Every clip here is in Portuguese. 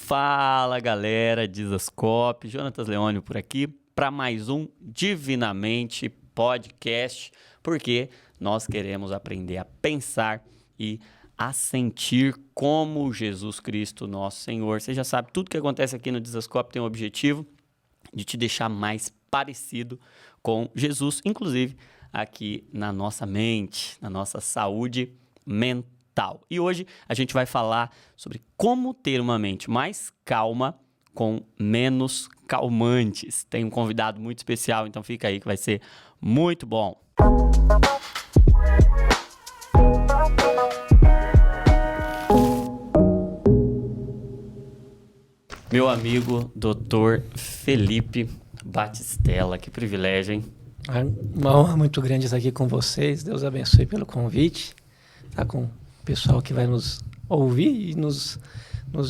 Fala galera, Dizascope, Jonatas Leônio por aqui para mais um Divinamente Podcast, porque nós queremos aprender a pensar e a sentir como Jesus Cristo, nosso Senhor. Você já sabe, tudo que acontece aqui no Dizascope tem o objetivo de te deixar mais parecido com Jesus, inclusive aqui na nossa mente, na nossa saúde mental. E hoje a gente vai falar sobre como ter uma mente mais calma com menos calmantes. Tem um convidado muito especial, então fica aí que vai ser muito bom. Meu amigo Dr. Felipe Batistella, que privilégio, hein? Uma honra muito grande estar aqui com vocês. Deus abençoe pelo convite. Tá com o pessoal que vai nos ouvir e nos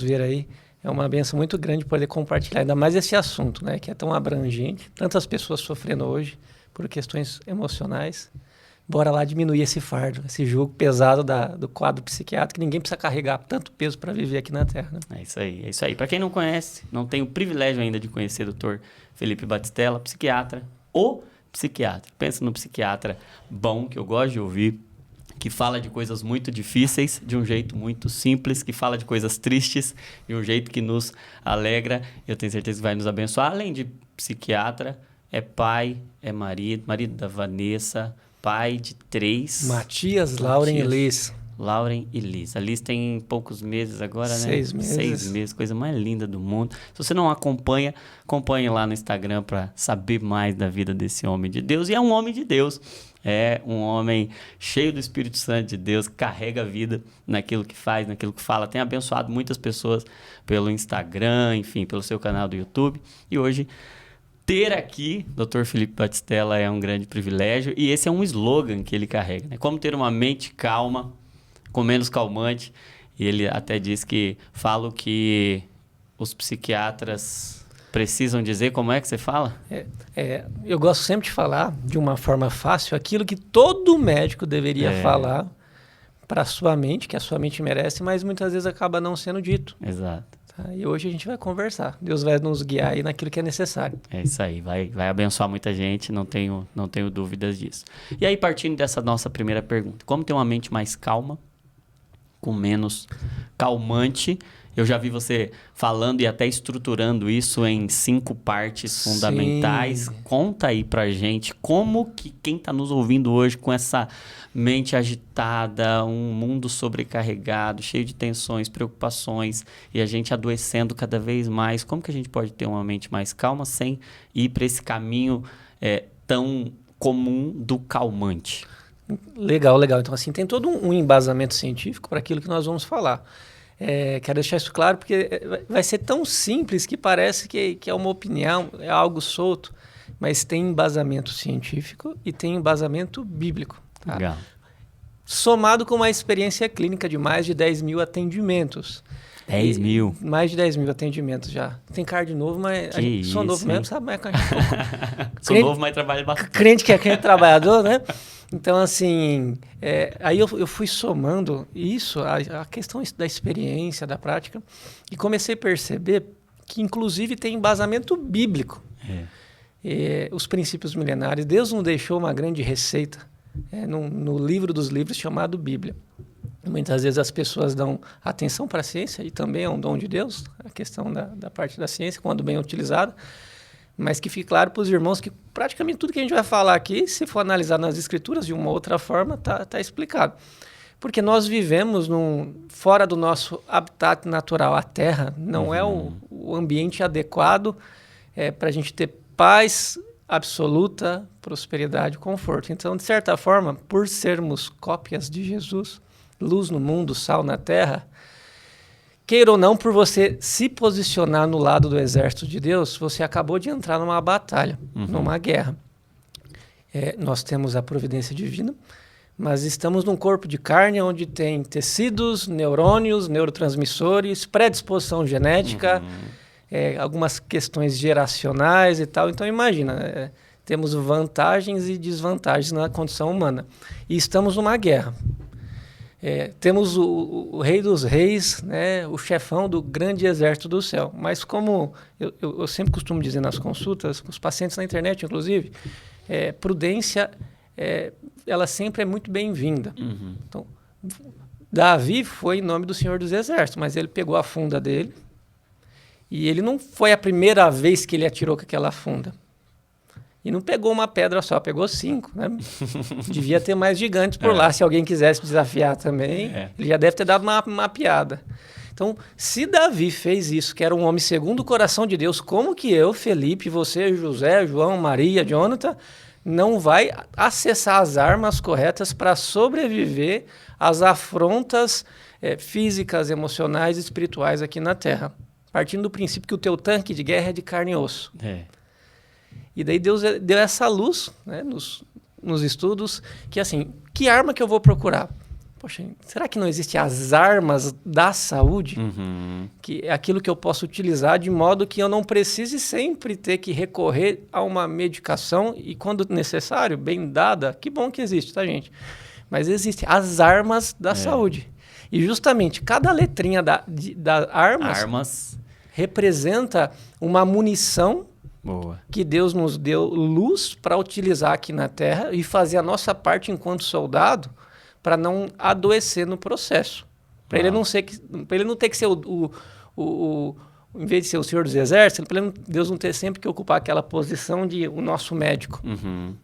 ver aí. É uma benção muito grande poder compartilhar ainda mais esse assunto, né? Que é tão abrangente. Tantas pessoas sofrendo hoje por questões emocionais. Bora lá diminuir esse fardo, esse jugo pesado do quadro psiquiátrico, que ninguém precisa carregar tanto peso para viver aqui na Terra. Né? É isso aí. Para quem não conhece, não tem o privilégio ainda de conhecer o Dr. Felipe Batistella, psiquiatra ou psiquiatra. Pensa no psiquiatra bom, que eu gosto de ouvir, que fala de coisas muito difíceis de um jeito muito simples, que fala de coisas tristes de um jeito que nos alegra. Eu tenho certeza que vai nos abençoar. Além de psiquiatra, é pai, é marido da Vanessa, pai de 3. Matias, Lauren e Liz. Lauren e Liz. A Liz tem poucos meses agora, 6 né? meses. 6 meses, coisa mais linda do mundo. Se você não acompanha, acompanhe lá no Instagram para saber mais da vida desse homem de Deus. E é um homem de Deus. É um homem cheio do Espírito Santo de Deus, que carrega a vida naquilo que faz, naquilo que fala. Tem abençoado muitas pessoas pelo Instagram, enfim, pelo seu canal do YouTube. E hoje, ter aqui Dr. Felipe Batistella é um grande privilégio. E esse é um slogan que ele carrega, né? Como ter uma mente calma, com menos calmante. E ele até diz que fala que os psiquiatras precisam dizer. Como é que você fala? Eu gosto sempre de falar de uma forma fácil aquilo que todo médico deveria falar para a sua mente, que a sua mente merece, mas muitas vezes acaba não sendo dito. Exato. Tá? E hoje a gente vai conversar. Deus vai nos guiar aí naquilo que é necessário. É isso aí, vai abençoar muita gente, não tenho dúvidas disso. E aí, partindo dessa nossa primeira pergunta, como ter uma mente mais calma, com menos calmante? Eu já vi você falando e até estruturando isso em 5 partes fundamentais. Sim. Conta aí pra gente como que quem está nos ouvindo hoje com essa mente agitada, um mundo sobrecarregado, cheio de tensões, preocupações e a gente adoecendo cada vez mais, como que a gente pode ter uma mente mais calma sem ir para esse caminho tão comum do calmante? Legal. Então, assim, tem todo um embasamento científico para aquilo que nós vamos falar. Quero deixar isso claro porque vai ser tão simples que parece que é uma opinião, é algo solto, mas tem embasamento científico e tem embasamento bíblico. Tá? Legal. Somado com uma experiência clínica de mais de 10 mil atendimentos. 10 mil? Mais de 10 mil atendimentos já. Tem cara de novo, mas sou novo mesmo, sabe? Mas sou novo, mas trabalho bastante. Crente que é trabalhador, né? Então, assim, aí eu fui somando isso, a questão da experiência, da prática, e comecei a perceber que, inclusive, tem embasamento bíblico. Os princípios milenares. Deus não deixou uma grande receita no livro dos livros chamado Bíblia. Muitas vezes as pessoas dão atenção para a ciência, e também é um dom de Deus, a questão da parte da ciência, quando bem utilizada. Mas que fique claro para os irmãos que praticamente tudo que a gente vai falar aqui, se for analisar nas escrituras de uma outra forma, tá explicado. Porque nós vivemos fora do nosso habitat natural. A terra não é o ambiente adequado para a gente ter paz absoluta, prosperidade e conforto. Então, de certa forma, por sermos cópias de Jesus, luz no mundo, sal na terra, queira ou não, por você se posicionar no lado do exército de Deus, você acabou de entrar numa batalha, numa guerra. Nós temos a providência divina, mas estamos num corpo de carne onde tem tecidos, neurônios, neurotransmissores, predisposição genética, algumas questões geracionais e tal. Então, imagina, temos vantagens e desvantagens na condição humana. E estamos numa guerra. Temos o Rei dos Reis, né, o chefão do grande exército do céu. Mas como eu sempre costumo dizer nas consultas, os pacientes na internet, inclusive, prudência, ela sempre é muito bem-vinda. Uhum. Então, Davi foi em nome do Senhor dos Exércitos, mas ele pegou a funda dele e ele não foi a primeira vez que ele atirou com aquela funda. E não pegou uma pedra só, pegou 5, né? Devia ter mais gigantes por lá, se alguém quisesse desafiar também. Ele já deve ter dado uma mapeada. Então, se Davi fez isso, que era um homem segundo o coração de Deus, como que eu, Felipe, você, José, João, Maria, Jonathan, não vai acessar as armas corretas para sobreviver às afrontas físicas, emocionais e espirituais aqui na Terra? Partindo do princípio que o teu tanque de guerra é de carne e osso. E daí Deus deu essa luz, né, nos estudos, que assim, que arma que eu vou procurar? Poxa, será que não existem as armas da saúde? Uhum. Que é aquilo que eu posso utilizar de modo que eu não precise sempre ter que recorrer a uma medicação e, quando necessário, bem dada, que bom que existe, tá, gente? Mas existem as armas da saúde. E justamente cada letrinha da armas representa uma munição. Boa. Que Deus nos deu luz para utilizar aqui na Terra e fazer a nossa parte enquanto soldado para não adoecer no processo. Para ele não ter que ser em vez de ser o Senhor dos Exércitos, para Deus não ter sempre que ocupar aquela posição de o nosso médico. Uhum.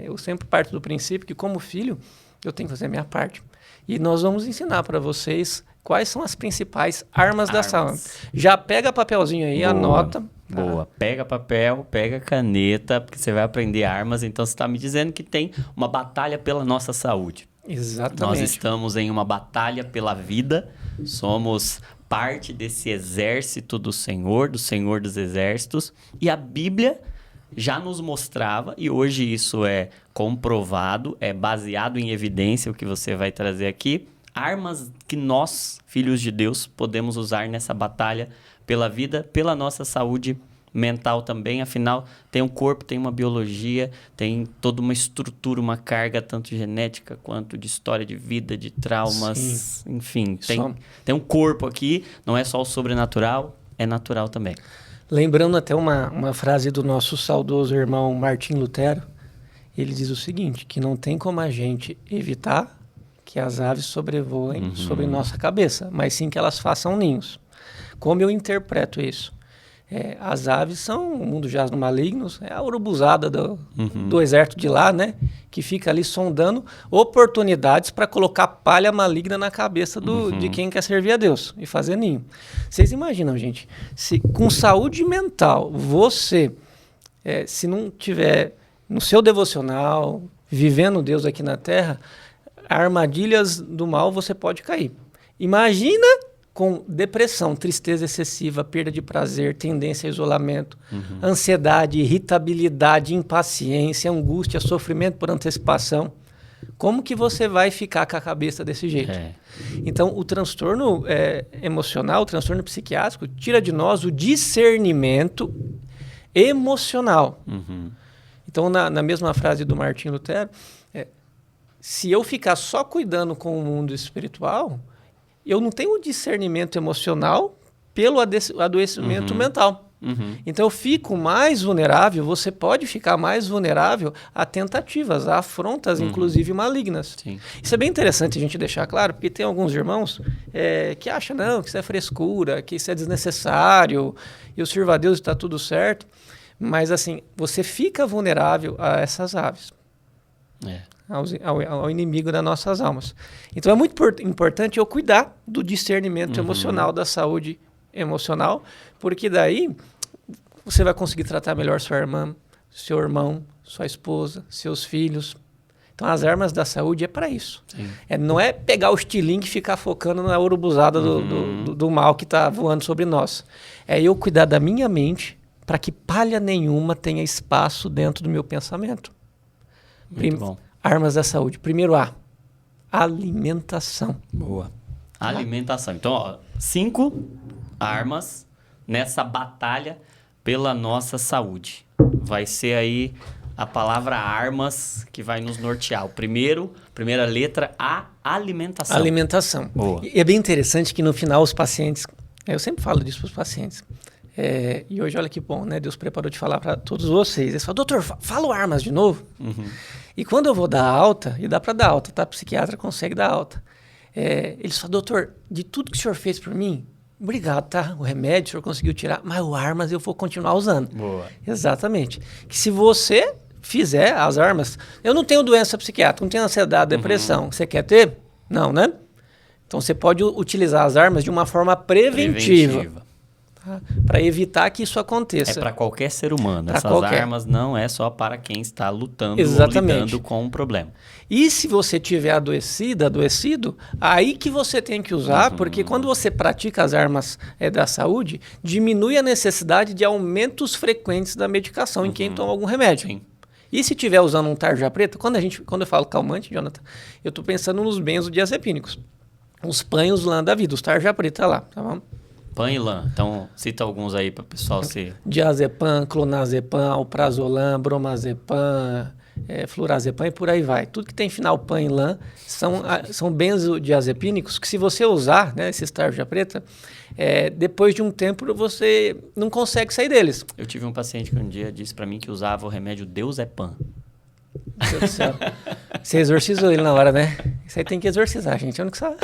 Eu sempre parto do princípio que, como filho, eu tenho que fazer a minha parte. E nós vamos ensinar para vocês quais são as principais armas da saúde. Já pega papelzinho aí, anota. Boa. Pega papel, pega caneta, porque você vai aprender armas. Então, você está me dizendo que tem uma batalha pela nossa saúde. Exatamente. Nós estamos em uma batalha pela vida. Somos parte desse exército do Senhor dos Exércitos. E a Bíblia já nos mostrava, e hoje isso é comprovado, é baseado em evidência, o que você vai trazer aqui, armas que nós, filhos de Deus, podemos usar nessa batalha pela vida, pela nossa saúde mental também. Afinal, tem um corpo, tem uma biologia, tem toda uma estrutura, uma carga, tanto genética quanto de história de vida, de traumas. Sim. Enfim, tem um corpo aqui, não é só o sobrenatural, é natural também. Lembrando até uma frase do nosso saudoso irmão Martim Lutero, ele diz o seguinte, que não tem como a gente evitar que as aves sobrevoem sobre nossa cabeça, mas sim que elas façam ninhos. Como eu interpreto isso? As aves são, o mundo jaz no malignos, é a urubuzada do exército de lá, né? Que fica ali sondando oportunidades para colocar palha maligna na cabeça de quem quer servir a Deus e fazer ninho. Vocês imaginam, gente, se com saúde mental você, se não tiver no seu devocional, vivendo Deus aqui na Terra, armadilhas do mal você pode cair. Imagina com depressão, tristeza excessiva, perda de prazer, tendência a isolamento, ansiedade, irritabilidade, impaciência, angústia, sofrimento por antecipação. Como que você vai ficar com a cabeça desse jeito? Então, o transtorno emocional, o transtorno psiquiátrico, tira de nós o discernimento emocional. Então, na mesma frase do Martim Lutero, se eu ficar só cuidando com o mundo espiritual, eu não tenho discernimento emocional pelo adoecimento mental. Então eu fico mais vulnerável, você pode ficar mais vulnerável a tentativas, a afrontas, inclusive malignas. Sim. Isso é bem interessante a gente deixar claro, porque tem alguns irmãos que acham não, que isso é frescura, que isso é desnecessário, e o sirva a Deus está tudo certo. Mas assim, você fica vulnerável a essas aves. Ao inimigo das nossas almas. Então é muito importante eu cuidar do discernimento emocional, da saúde emocional, porque daí você vai conseguir tratar melhor sua irmã, seu irmão, sua esposa, seus filhos. Então as armas da saúde é para isso. Não é pegar o estilingue e ficar focando na urubuzada do mal que está voando sobre nós. É eu cuidar da minha mente para que palha nenhuma tenha espaço dentro do meu pensamento. Muito bom. Armas da saúde. Primeiro alimentação. Boa. Alimentação. Então, 5 armas nessa batalha pela nossa saúde. Vai ser aí a palavra armas que vai nos nortear. Primeira letra, a alimentação. Alimentação. Boa. E é bem interessante que no final os pacientes... Eu sempre falo disso para os pacientes. E hoje, olha que bom, né? Deus preparou de falar para todos vocês. Eles falam, doutor, fala o armas de novo. Uhum. E quando eu vou dar alta, e dá para dar alta, tá? O psiquiatra consegue dar alta. Eles falam, doutor, de tudo que o senhor fez por mim, obrigado, tá? O remédio o senhor conseguiu tirar, mas o armas eu vou continuar usando. Boa. Exatamente. Que se você fizer as armas... Eu não tenho doença psiquiátrica, não tenho ansiedade, depressão. Você quer ter? Não, né? Então, você pode utilizar as armas de uma forma preventiva. Tá? Para evitar que isso aconteça. É para qualquer ser humano. Essas armas não é só para quem está lutando ou lidando com um problema. E se você tiver adoecido, aí que você tem que usar, porque quando você pratica as armas da saúde, diminui a necessidade de aumentos frequentes da medicação em quem toma algum remédio. Sim. E se estiver usando um tarja preta, quando eu falo calmante, Jonathan, eu estou pensando nos benzodiazepínicos. Os panhos lã da vida, os tarja preta lá, tá bom? Pan e lã. Então, cita alguns aí para o pessoal se... Diazepam, clonazepam, alprazolam, bromazepam, flurazepam e por aí vai. Tudo que tem final pan e lã são benzodiazepínicos que se você usar, né, esses tarja preta, depois de um tempo você não consegue sair deles. Eu tive um paciente que um dia disse para mim que usava o remédio Deus é Pan. Meu Deus do céu. Você exorcizou ele na hora, né? Isso aí tem que exorcizar, gente. Eu não sabe.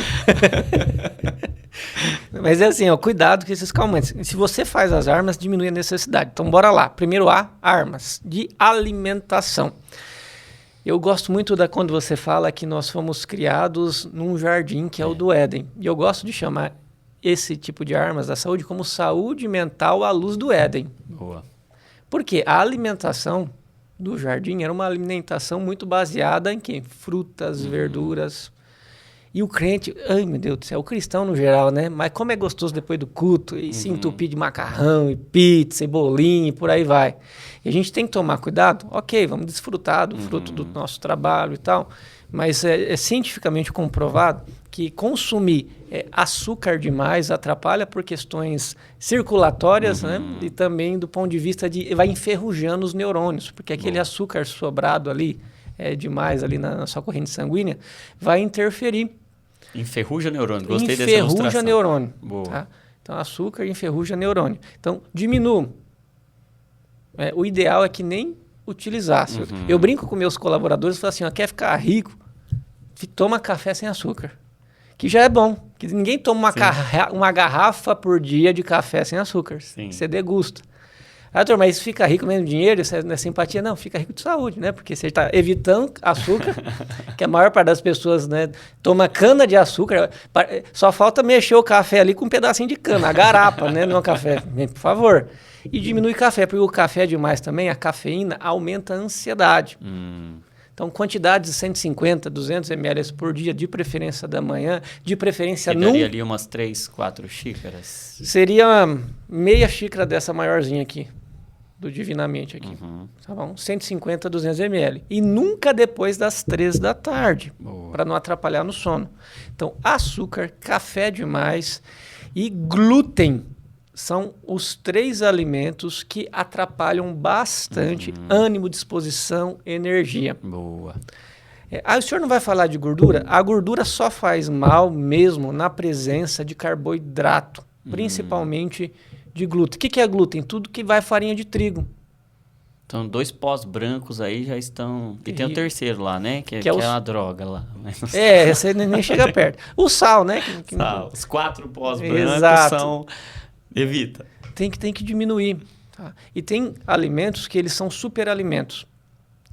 Mas é assim, ó, cuidado com esses calmantes. Se você faz as armas, diminui a necessidade. Então, bora lá. Primeiro A, armas de alimentação. Eu gosto muito quando você fala que nós fomos criados num jardim que é o do Éden. E eu gosto de chamar esse tipo de armas da saúde como saúde mental à luz do Éden. Boa. Porque a alimentação do jardim era uma alimentação muito baseada em quê? Frutas, verduras. E o crente, ai meu Deus do céu, o cristão no geral, né? Mas como é gostoso depois do culto e se entupir de macarrão e pizza e bolinho e por aí vai. E a gente tem que tomar cuidado. Ok, vamos desfrutar do fruto do nosso trabalho e tal. Mas é cientificamente comprovado que consumir açúcar demais atrapalha por questões circulatórias, né? E também do ponto de vista vai enferrujando os neurônios, porque aquele açúcar sobrado ali, demais ali na sua corrente sanguínea, vai interferir. Enferruja neurônio, gostei dessa ilustração. Enferruja neurônio. Boa. Tá? Então, açúcar enferruja neurônio. Então, diminua. O ideal é que nem utilizasse. Eu brinco com meus colaboradores e falo assim, ó, quer ficar rico? Toma café sem açúcar. Que já é bom. Que ninguém toma uma garrafa por dia de café sem açúcar. Sim. Você degusta. Doutor, mas fica rico mesmo dinheiro? Isso não é simpatia? Não, fica rico de saúde, né? Porque você está evitando açúcar, que a maior parte das pessoas, né, toma cana de açúcar. Só falta mexer o café ali com um pedacinho de cana, a garapa, né? Não é café. Por favor. E diminui café, porque o café demais também, a cafeína, aumenta a ansiedade. Então, quantidades de 150, 200 ml por dia, de preferência da manhã, de preferência num... daria ali umas 3, 4 xícaras? Seria meia xícara dessa maiorzinha aqui, do Divinamente aqui. Tá bom? 150, 200 ml. E nunca depois das 3 da tarde, para não atrapalhar no sono. Então, açúcar, café demais e glúten são os 3 alimentos que atrapalham bastante ânimo, disposição, energia. Boa. O senhor não vai falar de gordura? A gordura só faz mal mesmo na presença de carboidrato, principalmente de glúten. O que é glúten? Tudo que vai farinha de trigo. Então, 2 pós brancos aí já estão... E tem o terceiro lá, né? Que é uma droga lá. Você nem chega perto. O sal, né? Sal. Os 4 pós brancos são... Evita. Tem que diminuir. Tá? E tem alimentos que eles são superalimentos.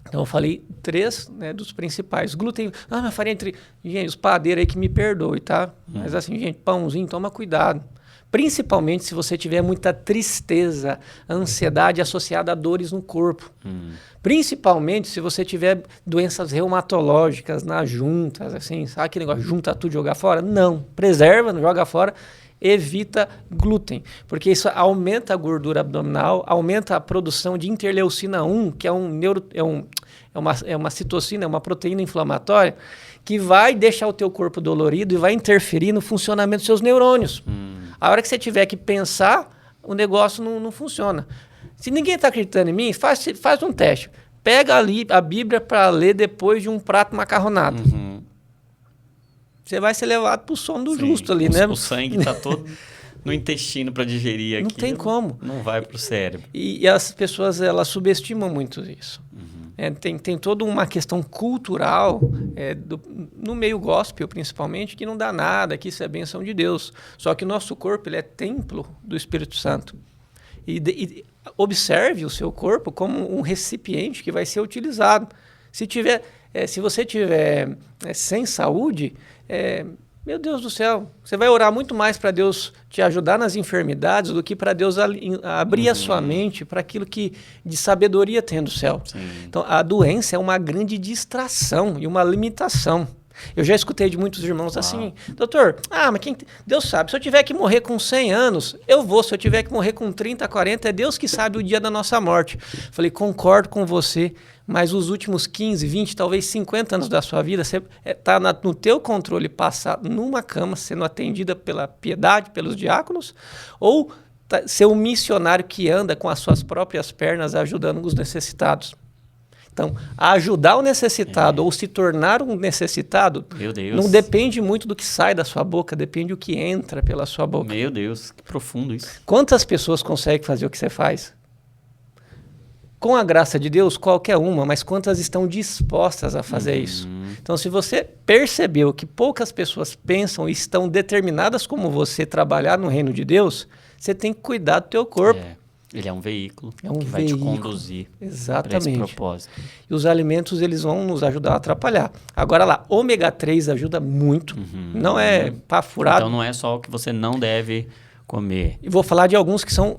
Então, eu falei 3, né, dos principais. Glúten, mas farinha de trigo. Gente, os padeiros aí que me perdoem, tá? Mas assim, gente, pãozinho, toma cuidado. Principalmente se você tiver muita tristeza, ansiedade associada a dores no corpo. Principalmente se você tiver doenças reumatológicas nas juntas, assim, sabe aquele negócio, junta tudo e joga fora? Não, preserva, não joga fora. Evita glúten, porque isso aumenta a gordura abdominal, aumenta a produção de interleucina 1, que é uma citocina, é uma proteína inflamatória, que vai deixar o teu corpo dolorido e vai interferir no funcionamento dos seus neurônios. A hora que você tiver que pensar, o negócio não funciona. Se ninguém está acreditando em mim, faz um teste. Pega ali a Bíblia para ler depois de um prato macarronado. Você vai ser levado para o sono do justo ali, né? O sangue está todo no intestino para digerir aqui. Não tem como. Não vai para o cérebro. E as pessoas, elas subestimam muito isso. Tem toda uma questão cultural, no meio gospel principalmente, que não dá nada, que isso é bênção de Deus. Só que o nosso corpo, ele é templo do Espírito Santo. E observe o seu corpo como um recipiente que vai ser utilizado. Se você tiver sem saúde, meu Deus do céu, você vai orar muito mais para Deus te ajudar nas enfermidades do que para Deus abrir a sua mente para aquilo que de sabedoria tem do céu. Sim. Então, a doença é uma grande distração e uma limitação. Eu já escutei de muitos irmãos assim, doutor, mas Deus sabe, se eu tiver que morrer com 100 anos, eu vou, se eu tiver que morrer com 30, 40, é Deus que sabe o dia da nossa morte. Falei, concordo com você, mas os últimos 15, 20, talvez 50 anos da sua vida, você está no teu controle passar numa cama, sendo atendida pela piedade, pelos diáconos, ou ser um missionário que anda com as suas próprias pernas ajudando os necessitados. Então, ajudar o necessitado ou se tornar um necessitado não depende muito do que sai da sua boca, depende do que entra pela sua boca. Meu Deus, que profundo isso. Quantas pessoas conseguem fazer o que você faz? Com a graça de Deus, qualquer uma, mas quantas estão dispostas a fazer isso? Então, se você percebeu que poucas pessoas pensam e estão determinadas como você trabalhar no reino de Deus, você tem que cuidar do teu corpo. Ele é um veículo que veículo. vai te conduzir para esse propósito. E os alimentos, eles vão nos ajudar a atrapalhar. Agora lá, ômega 3 ajuda muito. Não é pá furado. Então não é só o que você não deve comer. E vou falar de alguns que são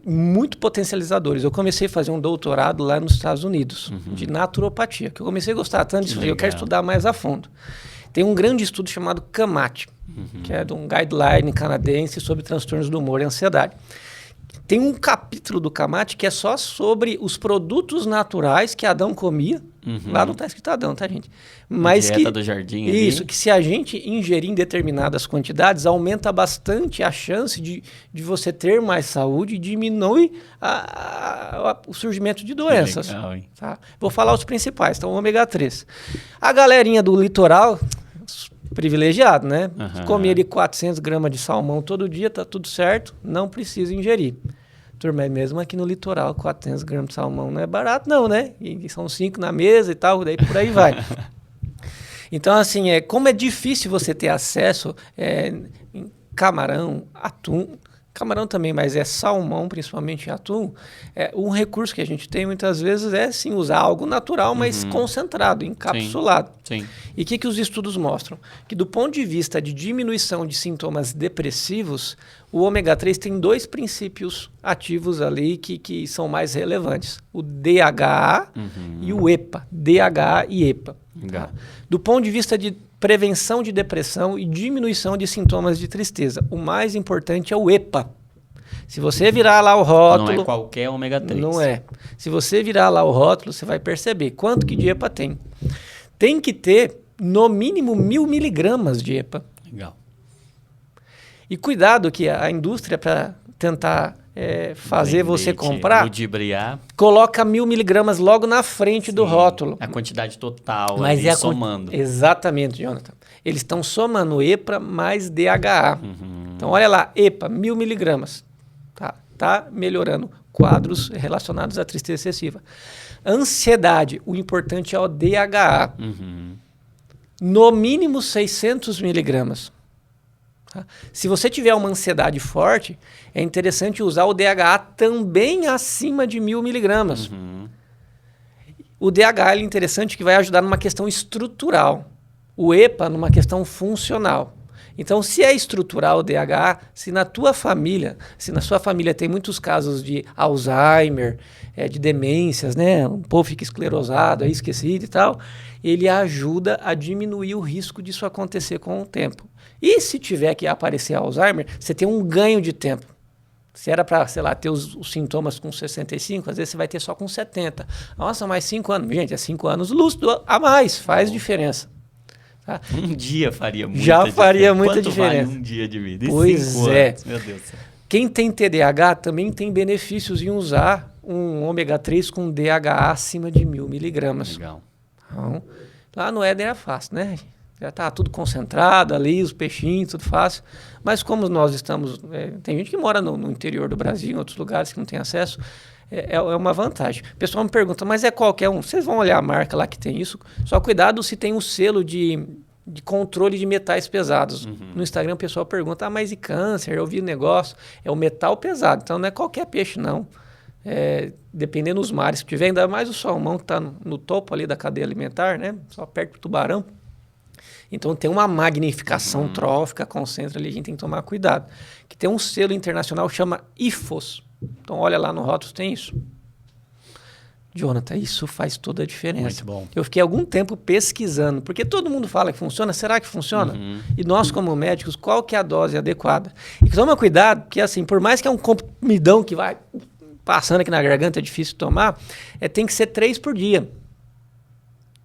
muito potencializadores. Eu comecei a fazer um doutorado lá nos Estados Unidos, de naturopatia, que eu comecei a gostar tanto disso, eu quero estudar mais a fundo. Tem um grande estudo chamado CAMAT, que é de um guideline canadense sobre transtornos do humor e ansiedade. Tem um capítulo do CAMAT que é só sobre os produtos naturais que Adão comia. Lá não está escrito Adão, tá, gente? Mas a dieta do jardim ali. Isso, que se a gente ingerir em determinadas quantidades, aumenta bastante a chance de você ter mais saúde e diminui o surgimento de doenças. Legal, hein? Tá? Vou falar os principais, então ômega 3. A galerinha do litoral, privilegiado, né? Comer ali 400 gramas de salmão todo dia, tá tudo certo, não precisa ingerir. Turma, mesmo aqui no litoral, 400 gramas de salmão não é barato não, né? E são 5 na mesa e tal, daí por aí vai. Então, assim, como é difícil você ter acesso em camarão, atum, camarão também, mas salmão, principalmente atum, um recurso que a gente tem muitas vezes é sim usar algo natural, mas concentrado, encapsulado. Sim. E o que os estudos mostram? Que do ponto de vista de diminuição de sintomas depressivos, o ômega 3 tem 2 princípios ativos ali que são mais relevantes. O DHA e o EPA. DHA e EPA. Tá? Do ponto de vista de prevenção de depressão e diminuição de sintomas de tristeza, o mais importante é o EPA. Se você virar lá o rótulo... Não é qualquer ômega 3. Não é. Se você virar lá o rótulo, você vai perceber quanto que de EPA tem. Tem que ter, no mínimo, 1.000 miligramas de EPA. Legal. E cuidado que a indústria, para tentar fazer você comprar, ludibriar, coloca 1.000 miligramas logo na frente do rótulo. A quantidade total, mas ali, somando. Exatamente, Jonathan. Eles estão somando EPA mais DHA. Então, olha lá, EPA, 1.000 miligramas. Tá melhorando quadros relacionados à tristeza excessiva. Ansiedade, o importante é o DHA. No mínimo 600 miligramas. Tá? Se você tiver uma ansiedade forte, é interessante usar o DHA também acima de 1.000 miligramas. O DHA é interessante que vai ajudar numa questão estrutural. O EPA numa questão funcional. Então, se é estrutural o DHA, se na sua família tem muitos casos de Alzheimer, de demências, né? Um povo fica esclerosado, esquecido e tal, ele ajuda a diminuir o risco disso acontecer com o tempo. E se tiver que aparecer Alzheimer, você tem um ganho de tempo. Se era para, sei lá, ter os sintomas com 65, às vezes você vai ter só com 70. Nossa, mais 5 anos. Gente, 5 anos lúcido a mais, faz diferença. Tá? Um dia faria muita Já diferença. faria muita Quanto diferença. Vale um dia de vida? E Pois 5 é. anos? Meu Deus do céu. Quem tem TDAH também tem benefícios em usar um ômega 3 com DHA acima de 1.000 miligramas. Legal. Então, lá no Éden é fácil, né? Já está tudo concentrado ali, os peixinhos, tudo fácil. Mas como nós estamos... tem gente que mora no interior do Brasil, em outros lugares que não tem acesso, é uma vantagem. O pessoal me pergunta, mas é qualquer um? Vocês vão olhar a marca lá que tem isso. Só cuidado se tem um selo de controle de metais pesados. No Instagram o pessoal pergunta, mas e câncer? Eu vi o negócio. É o metal pesado, então não é qualquer peixe, não. Dependendo dos mares que tiver, ainda mais o salmão que está no topo ali da cadeia alimentar, né? Só perto do tubarão. Então tem uma magnificação trófica, concentra ali, a gente tem que tomar cuidado. Que tem um selo internacional que chama IFOS. Então olha lá no rótulo, tem isso. Jonathan, isso faz toda a diferença. Muito bom. Eu fiquei algum tempo pesquisando, porque todo mundo fala que funciona, será que funciona? E nós, como médicos, qual que é a dose adequada? E toma cuidado, que assim, por mais que é um comprimidão que vai passando aqui na garganta, é difícil tomar, tem que ser 3 por dia.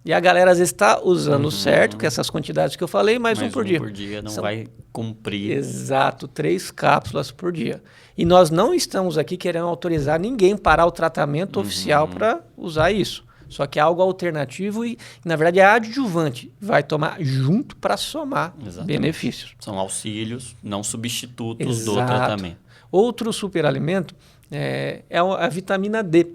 E a galera às vezes está usando certo, que essas quantidades que eu falei, mais um por dia. por dia não vai cumprir. Exato, 3 cápsulas por dia. E nós não estamos aqui querendo autorizar ninguém parar o tratamento oficial para usar isso. Só que é algo alternativo e, na verdade, é adjuvante. Vai tomar junto para somar benefícios. São auxílios, não substitutos do tratamento. Outro superalimento é a vitamina D.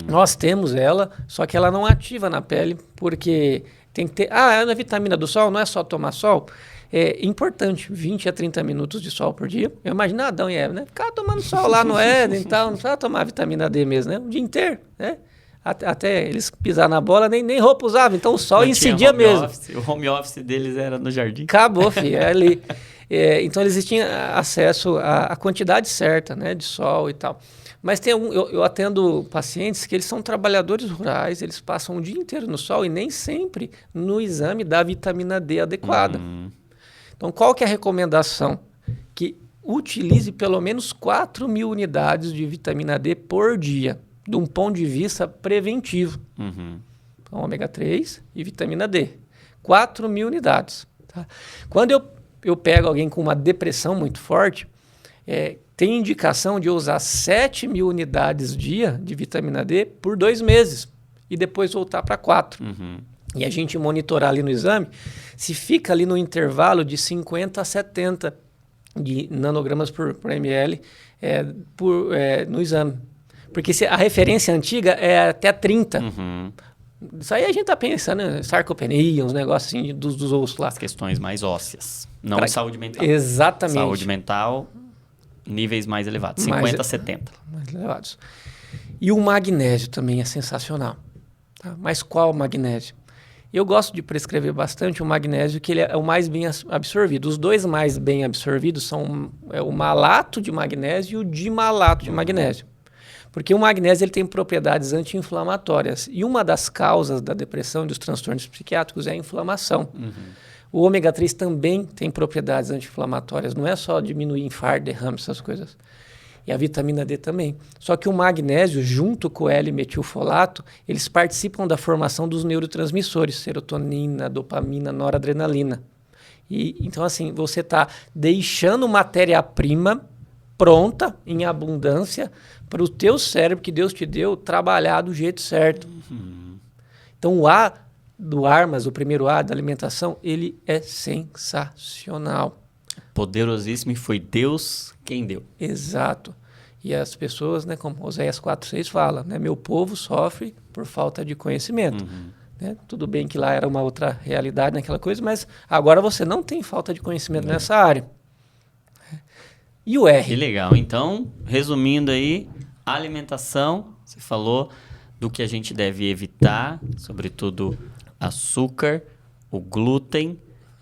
Nós temos ela, só que ela não ativa na pele, porque tem que ter... é na vitamina do sol, não é só tomar sol? É importante, 20 a 30 minutos de sol por dia. Eu imagino Adão e Eva, né? Ficar tomando sol lá no Éden e tal, não precisa tomar vitamina D mesmo, né? O dia inteiro, né? Até eles pisar na bola, nem roupa usavam, então o sol incidia mesmo. O home office deles era no jardim. Acabou, filho, é ali. Então eles tinham acesso à quantidade certa, né, de sol e tal. Mas eu atendo pacientes que eles são trabalhadores rurais, eles passam o dia inteiro no sol e nem sempre no exame dá vitamina D adequada. Então, qual que é a recomendação? Que utilize pelo menos 4.000 unidades de vitamina D por dia, de um ponto de vista preventivo. Então, ômega 3 e vitamina D. 4.000 unidades. Tá? Quando eu pego alguém com uma depressão muito forte, tem indicação de usar 7.000 unidades dia de vitamina D por 2 meses e depois voltar para 4. E a gente monitorar ali no exame se fica ali no intervalo de 50 a 70 de nanogramas por ml no exame. Porque a referência antiga é até 30. Isso aí a gente está pensando em sarcopenia, uns negócios assim dos ossos lá. As questões mais ósseas, não saúde mental. Exatamente. Saúde mental... níveis mais elevados, 50 a 70. Mais elevados. E o magnésio também é sensacional. Tá? Mas qual magnésio? Eu gosto de prescrever bastante o magnésio, que ele é o mais bem absorvido. Os dois mais bem absorvidos são o malato de magnésio e o dimalato de magnésio. Porque o magnésio ele tem propriedades anti-inflamatórias. E uma das causas da depressão e dos transtornos psiquiátricos é a inflamação. O ômega 3 também tem propriedades anti-inflamatórias, não é só diminuir infarto, derrame, essas coisas. E a vitamina D também. Só que o magnésio, junto com o L-metilfolato, eles participam da formação dos neurotransmissores, serotonina, dopamina, noradrenalina. Então, assim, você está deixando matéria-prima pronta, em abundância, para o teu cérebro que Deus te deu trabalhar do jeito certo. Então, o A do Armas, o primeiro A da alimentação, ele é sensacional. Poderosíssimo, e foi Deus quem deu. Exato. E as pessoas, né, como Oséias 4:6 fala, né, meu povo sofre por falta de conhecimento. Né? Tudo bem que lá era uma outra realidade naquela coisa, mas agora você não tem falta de conhecimento nessa área. E o R? Que legal. Então, resumindo aí, alimentação, você falou do que a gente deve evitar, sobretudo açúcar, o glúten,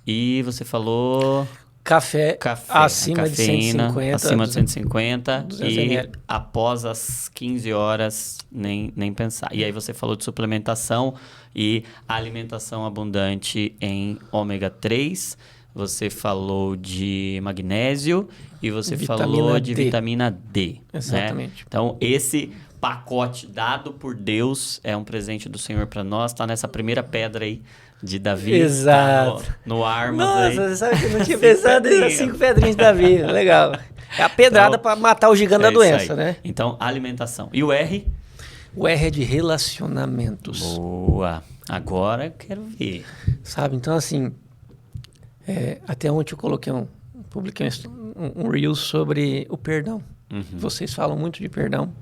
e você falou... Café acima de 150. Acima de 150 e ml. após as 15 horas nem pensar. E aí você falou de suplementação e alimentação abundante em ômega 3, você falou de magnésio e você falou de vitamina D. Exatamente. Né? Então esse pacote dado por Deus é um presente do Senhor para nós, está nessa primeira pedra aí de Davi. Exato. Tá no Armas. Nossa, aí. Você sabe que eu não tinha pensado nas 5 pedrinhas de Davi. Legal. É a pedrada Então, para matar o gigante da isso doença, aí. né? Então, alimentação. E o R? O R é de relacionamentos, Boa. Agora eu quero ver. sabe? Então, assim, até ontem eu publiquei um reel sobre o perdão. Vocês falam muito de perdão.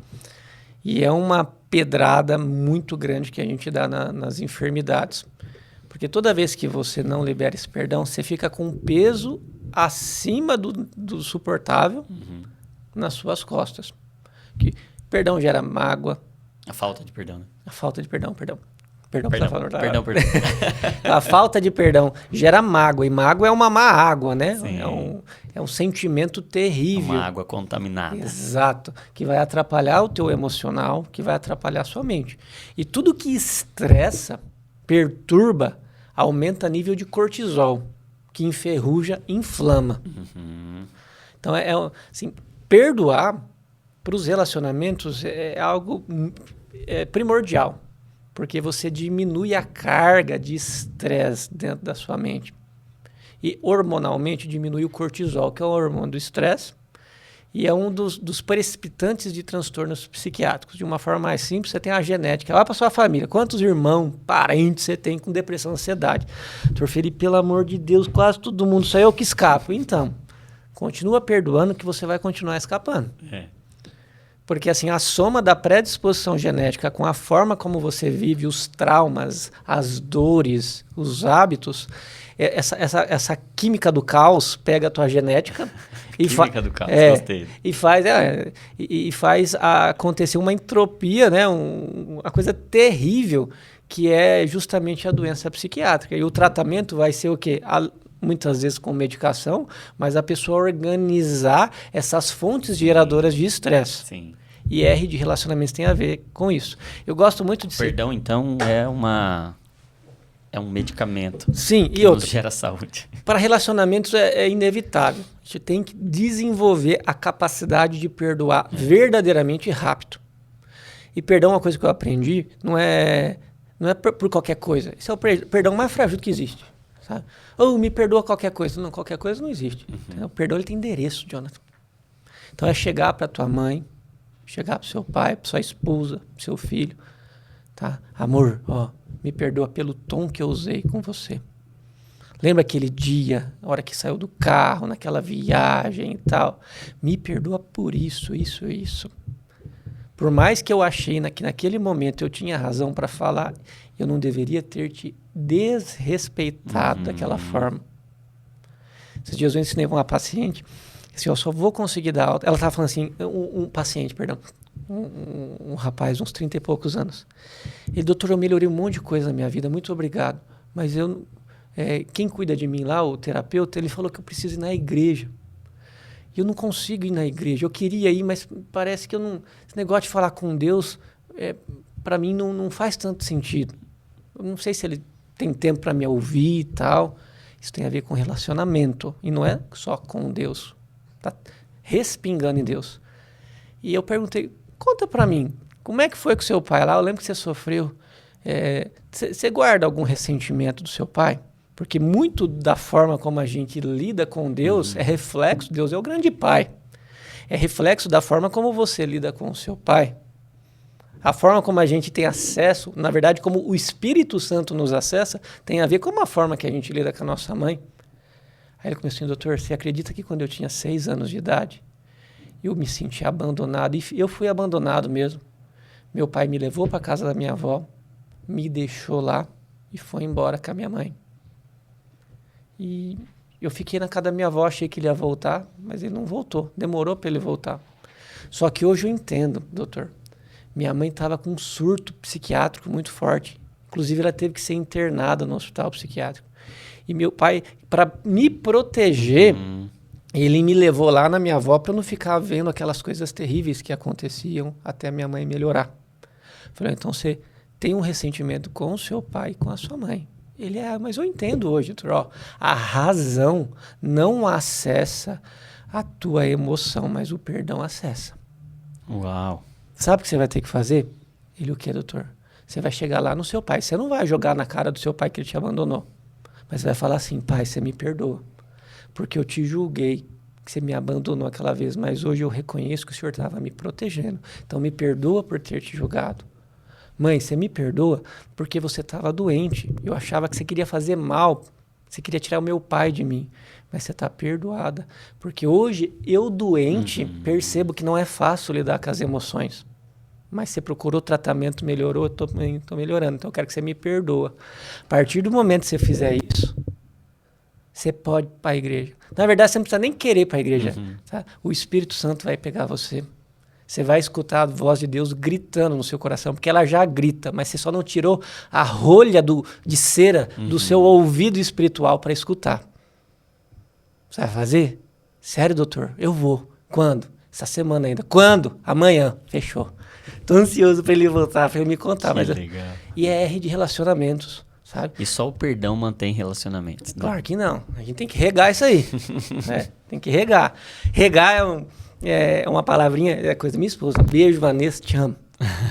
E é uma pedrada muito grande que a gente dá nas enfermidades. Porque toda vez que você não libera esse perdão, você fica com um peso acima do suportável nas suas costas. Que perdão gera mágoa. A falta de perdão, né? A falta de perdão. Perdão, Perdão. A falta de perdão gera mágoa. E mágoa é uma má água, né? Sim. É um sentimento terrível. Uma água contaminada. Exato. Que vai atrapalhar o teu emocional, que vai atrapalhar a sua mente. E tudo que estressa, perturba, aumenta nível de cortisol, que enferruja, inflama. Então, assim, perdoar para os relacionamentos é algo primordial, porque você diminui a carga de estresse dentro da sua mente. E hormonalmente diminui o cortisol, que é o hormônio do estresse, e é um dos precipitantes de transtornos psiquiátricos. De uma forma mais simples, você tem a genética. Olha para sua família. Quantos irmãos, parentes você tem com depressão e ansiedade? Doutor Felipe, pelo amor de Deus, quase todo mundo. Só eu que escapo. Então, continua perdoando que você vai continuar escapando. Porque assim, a soma da predisposição genética com a forma como você vive, os traumas, as dores, os hábitos, essa química do caos pega a tua genética química do caos, gostei. E faz acontecer uma entropia, né? Uma coisa terrível, que é justamente a doença psiquiátrica. E o tratamento vai ser o quê? Muitas vezes com medicação, mas a pessoa organizar essas fontes geradoras de estresse. Sim. E R de relacionamentos tem a ver com isso. Eu gosto muito de Perdão, então, é um medicamento. Sim, que e outro. nos gera saúde. Para relacionamentos é inevitável. A gente tem que desenvolver a capacidade de perdoar verdadeiramente e rápido. E perdão é uma coisa que eu aprendi, não é por qualquer coisa. Esse é o perdão mais frágil que existe. Sabe? Ou me perdoa qualquer coisa. Não, qualquer coisa não existe. O perdão ele tem endereço, Jonathan. Então é chegar para tua mãe, chegar para seu pai, para sua esposa, para seu filho, tá? Amor, me perdoa pelo tom que eu usei com você. Lembra aquele dia, a hora que saiu do carro, naquela viagem e tal? Me perdoa por isso. Por mais que eu achei que naquele momento eu tinha razão para falar, eu não deveria ter te desrespeitado daquela forma. Esses dias eu ensinei para uma paciente, assim, eu só vou conseguir dar alta. Ela estava falando assim, um rapaz, uns 30 e poucos anos. Ele, doutor, eu melhorei um monte de coisa na minha vida, muito obrigado. Mas quem cuida de mim lá, o terapeuta, ele falou que eu preciso ir na igreja. E eu não consigo ir na igreja. Eu queria ir, mas parece que eu não... Esse negócio de falar com Deus, para mim, não faz tanto sentido. Eu não sei se ele tem tempo para me ouvir e tal. Isso tem a ver com relacionamento. E não é só com Deus. Tá respingando em Deus. E eu perguntei, conta para mim, como é que foi com seu pai lá? Eu lembro que você sofreu. Você guarda algum ressentimento do seu pai? Porque muito da forma como a gente lida com Deus é reflexo. Deus é o grande pai. É reflexo da forma como você lida com o seu pai. A forma como a gente tem acesso, na verdade, como o Espírito Santo nos acessa, tem a ver com a forma que a gente lida com a nossa mãe. Aí ele começou assim, doutor, você acredita que quando eu tinha 6 anos de idade, eu me senti abandonado? E eu fui abandonado mesmo. Meu pai me levou para a casa da minha avó, me deixou lá e foi embora com a minha mãe. E eu fiquei na casa da minha avó, achei que ele ia voltar, mas ele não voltou. Demorou para ele voltar. Só que hoje eu entendo, doutor. Minha mãe estava com um surto psiquiátrico muito forte. Inclusive, ela teve que ser internada no hospital psiquiátrico. E meu pai, para me proteger, ele me levou lá na minha avó para eu não ficar vendo aquelas coisas terríveis que aconteciam até a minha mãe melhorar. Falei, então você tem um ressentimento com o seu pai e com a sua mãe. Ele, mas eu entendo hoje, doutor. A razão não acessa a tua emoção, mas o perdão acessa. Uau! Sabe o que você vai ter que fazer? Ele, o que, doutor? Você vai chegar lá no seu pai. Você não vai jogar na cara do seu pai que ele te abandonou. Mas você vai falar assim, pai, você me perdoa. Porque eu te julguei que você me abandonou aquela vez, mas hoje eu reconheço que o Senhor estava me protegendo. Então me perdoa por ter te julgado. Mãe, você me perdoa porque você estava doente. Eu achava que você queria fazer mal, você queria tirar o meu pai de mim. Mas você está perdoada. Porque hoje, eu doente, percebo que não é fácil lidar com as emoções. Mas você procurou tratamento, melhorou, eu estou melhorando. Então eu quero que você me perdoa. A partir do momento que você fizer isso, você pode ir para a igreja. Na verdade, você não precisa nem querer ir para a igreja. Tá? O Espírito Santo vai pegar você. Você vai escutar a voz de Deus gritando no seu coração, porque ela já grita, mas você só não tirou a rolha de cera do seu ouvido espiritual para escutar. Você vai fazer? Sério, doutor? Eu vou. Quando? Essa semana ainda. Quando? Amanhã. Fechou. Tô ansioso para ele voltar, para ele me contar. Que legal. E é R de relacionamentos, sabe? E só o perdão mantém relacionamentos. Né? Claro que não. A gente tem que regar isso aí. Né? Tem que regar. Regar é uma palavrinha, é coisa da minha esposa. Beijo, Vanessa, te amo.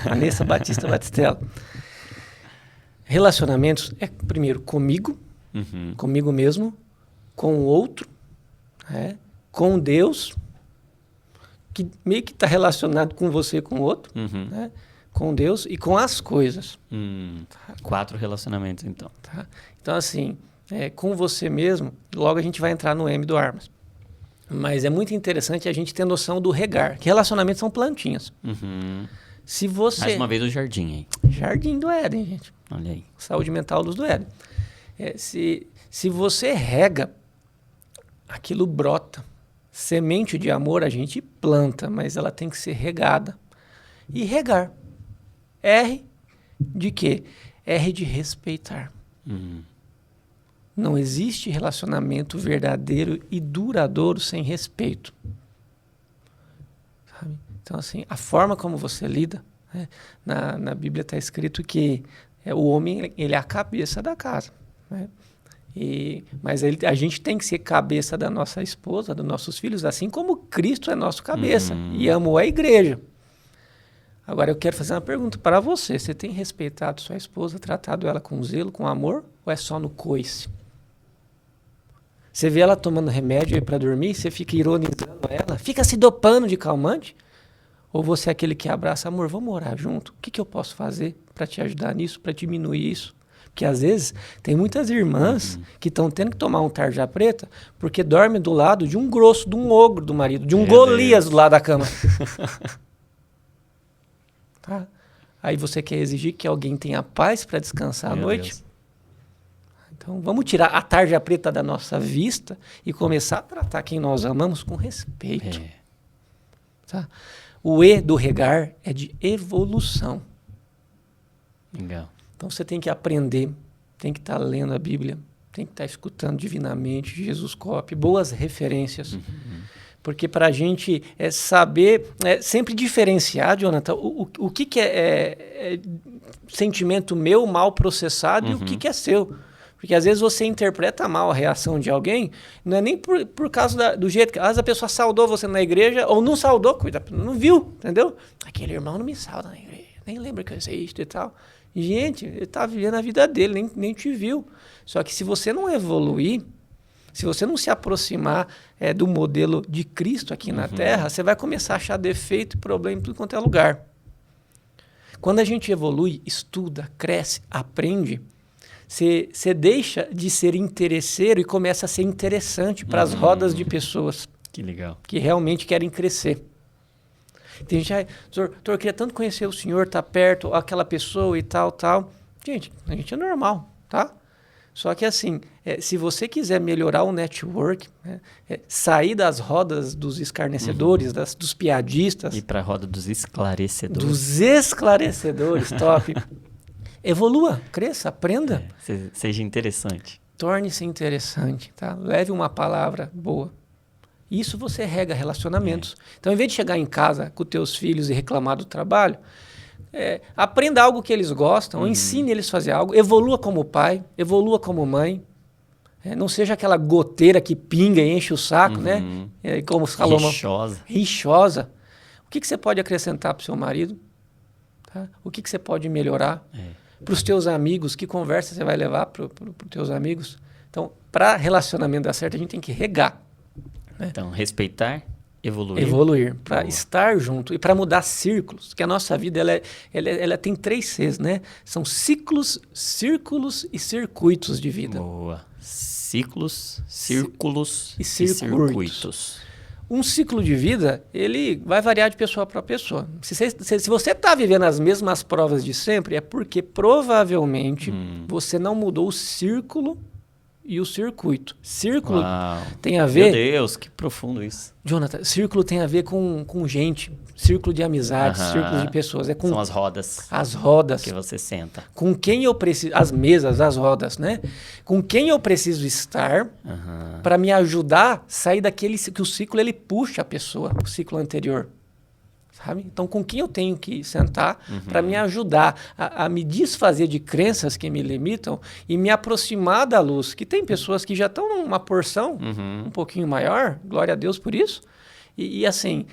Vanessa Batista Batistella. Relacionamentos é, primeiro, comigo mesmo, com o outro, né? Com Deus, que meio que está relacionado com você e com o outro, né? Com Deus e com as coisas. Tá? 4 relacionamentos, então. Tá? Então, assim, com você mesmo, logo a gente vai entrar no M do Armas. Mas é muito interessante a gente ter noção do regar, que relacionamentos são plantinhas. Se você... Mais uma vez o jardim aí. Jardim do Éden, gente. Olha aí. Saúde mental, luz do Éden. Se você rega, aquilo brota. Semente de amor a gente planta, mas ela tem que ser regada. E regar. R de quê? R de respeitar. Não existe relacionamento verdadeiro e duradouro sem respeito. Sabe? Então, assim, a forma como você lida, né? Na Bíblia está escrito que o homem ele é a cabeça da casa. Né? Mas a gente tem que ser cabeça da nossa esposa, dos nossos filhos, assim como Cristo é nosso cabeça e amou a igreja. Agora, eu quero fazer uma pergunta para você. Você tem respeitado sua esposa, tratado ela com zelo, com amor, ou é só no coice? Você vê ela tomando remédio para dormir, você fica ironizando ela, fica se dopando de calmante? Ou você é aquele que abraça, amor, vamos orar junto? O que eu posso fazer para te ajudar nisso, para diminuir isso? Porque às vezes tem muitas irmãs que estão tendo que tomar um tarja preta porque dorme do lado de um grosso, de um ogro do marido, de um Golias do lado da cama. Tá? Aí você quer exigir que alguém tenha paz para descansar à noite? Deus. Então, vamos tirar a tarja preta da nossa vista e começar a tratar quem nós amamos com respeito. Tá? O E do regar é de evolução. Legal. Então, você tem que aprender, tem que estar lendo a Bíblia, tem que estar escutando divinamente Jesus Cop, boas referências. Porque para a gente saber, sempre diferenciar, Jonathan, o que é sentimento meu mal processado e o que é seu. Porque às vezes você interpreta mal a reação de alguém, não é nem por causa do jeito que... Às vezes a pessoa saudou você na igreja ou não saudou, cuidado, não viu, entendeu? Aquele irmão não me sauda na igreja, nem lembra que eu existo e tal. Gente, ele está vivendo a vida dele, nem te viu. Só que se você não evoluir, se você não se aproximar do modelo de Cristo aqui na Terra, você vai começar a achar defeito e problema em tudo quanto é lugar. Quando a gente evolui, estuda, cresce, aprende... Você deixa de ser interesseiro e começa a ser interessante para as rodas de pessoas. Que legal. Que realmente querem crescer. Tem gente, doutor, eu queria tanto conhecer o senhor, estar perto, aquela pessoa e tal, tal. Gente, a gente é normal, tá? Só que assim, se você quiser melhorar o network, sair das rodas dos escarnecedores, dos piadistas... Ir para a roda dos esclarecedores. Dos esclarecedores, top. Evolua, cresça, aprenda. Seja interessante. Torne-se interessante, tá? Leve uma palavra boa. Isso você rega relacionamentos. Então, em vez de chegar em casa com teus filhos e reclamar do trabalho, aprenda algo que eles gostam, ou ensine eles a fazer algo, evolua como pai, evolua como mãe. Não seja aquela goteira que pinga e enche o saco, né? Como Salomão. Rixosa. O que você pode acrescentar para o seu marido? Tá? O que você pode melhorar? Para os teus amigos, que conversa você vai levar para os teus amigos? Então, para relacionamento dar certo, a gente tem que regar. Então, respeitar, evoluir. Evoluir, para Boa. estar junto e para mudar círculos, que a nossa vida ela tem 3 Cs, né? São ciclos, círculos e circuitos de vida. Boa. Ciclos, círculos e e circuitos. circuitos. Um ciclo de vida, ele vai variar de pessoa para pessoa. Se você está vivendo as mesmas provas de sempre, é porque provavelmente você não mudou o círculo e o circuito. Círculo Uau. tem a Meu ver... Deus, que profundo isso. Jonathan, círculo tem a ver com gente, círculo de amizades, Aham. círculo de pessoas. É com São as rodas as rodas, que você senta. com quem eu preciso... As mesas, as rodas, né? Com quem eu preciso estar Aham. para me ajudar a sair daquele... Que o ciclo, ele puxa a pessoa, o ciclo anterior. Sabe? Então, com quem eu tenho que sentar para me ajudar a me desfazer de crenças que me limitam e me aproximar da luz. Que tem pessoas que já estão numa porção um pouquinho maior, glória a Deus por isso. E assim,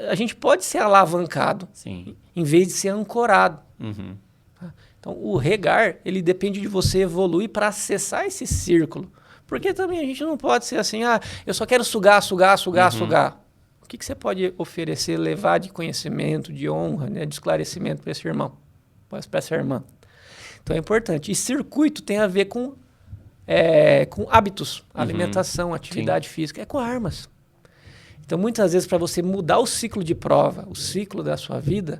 a gente pode ser alavancado Sim. em vez de ser ancorado. Uhum. Tá? Então, o regar, ele depende de você evoluir para acessar esse círculo. Porque também a gente não pode ser assim, eu só quero sugar. O que você pode oferecer, levar de conhecimento, de honra, né, de esclarecimento para esse irmão, para essa irmã? Então é importante. E circuito tem a ver com hábitos, alimentação, atividade física, é com armas. Então muitas vezes para você mudar o ciclo de prova, o ciclo da sua vida,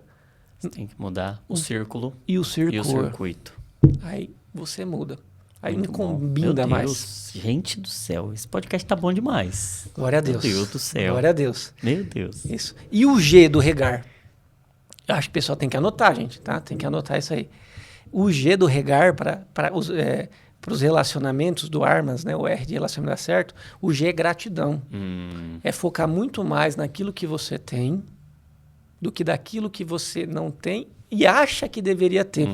Você tem que mudar o círculo e o e o circuito. Aí você muda. Aí Muito não bom. combina Meu mais. Deus, gente do céu, esse podcast tá bom demais. Glória a Deus. Meu Deus do céu. Glória a Deus. Meu Deus. Isso. E o G do regar? Eu acho que o pessoal tem que anotar, gente, tá? Tem que anotar isso aí. O G do regar para os relacionamentos do Armas, né? O R de relacionamento dá certo. O G é gratidão. É focar muito mais naquilo que você tem do que daquilo que você não tem e acha que deveria ter.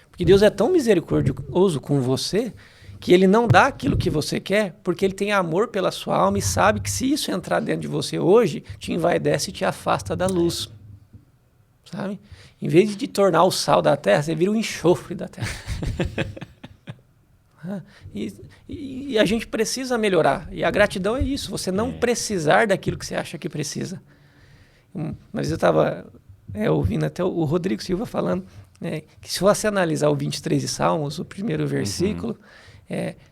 Porque Deus é tão misericordioso com você que ele não dá aquilo que você quer porque ele tem amor pela sua alma e sabe que se isso entrar dentro de você hoje, te envaidece e te afasta da luz. Sabe? Em vez de te tornar o sal da terra, você vira o enxofre da terra. E a gente precisa melhorar. E a gratidão é isso, você não precisar daquilo que você acha que precisa. Mas eu estava ouvindo até o Rodrigo Silva falando, que se você analisar o 23 de Salmos, o primeiro versículo,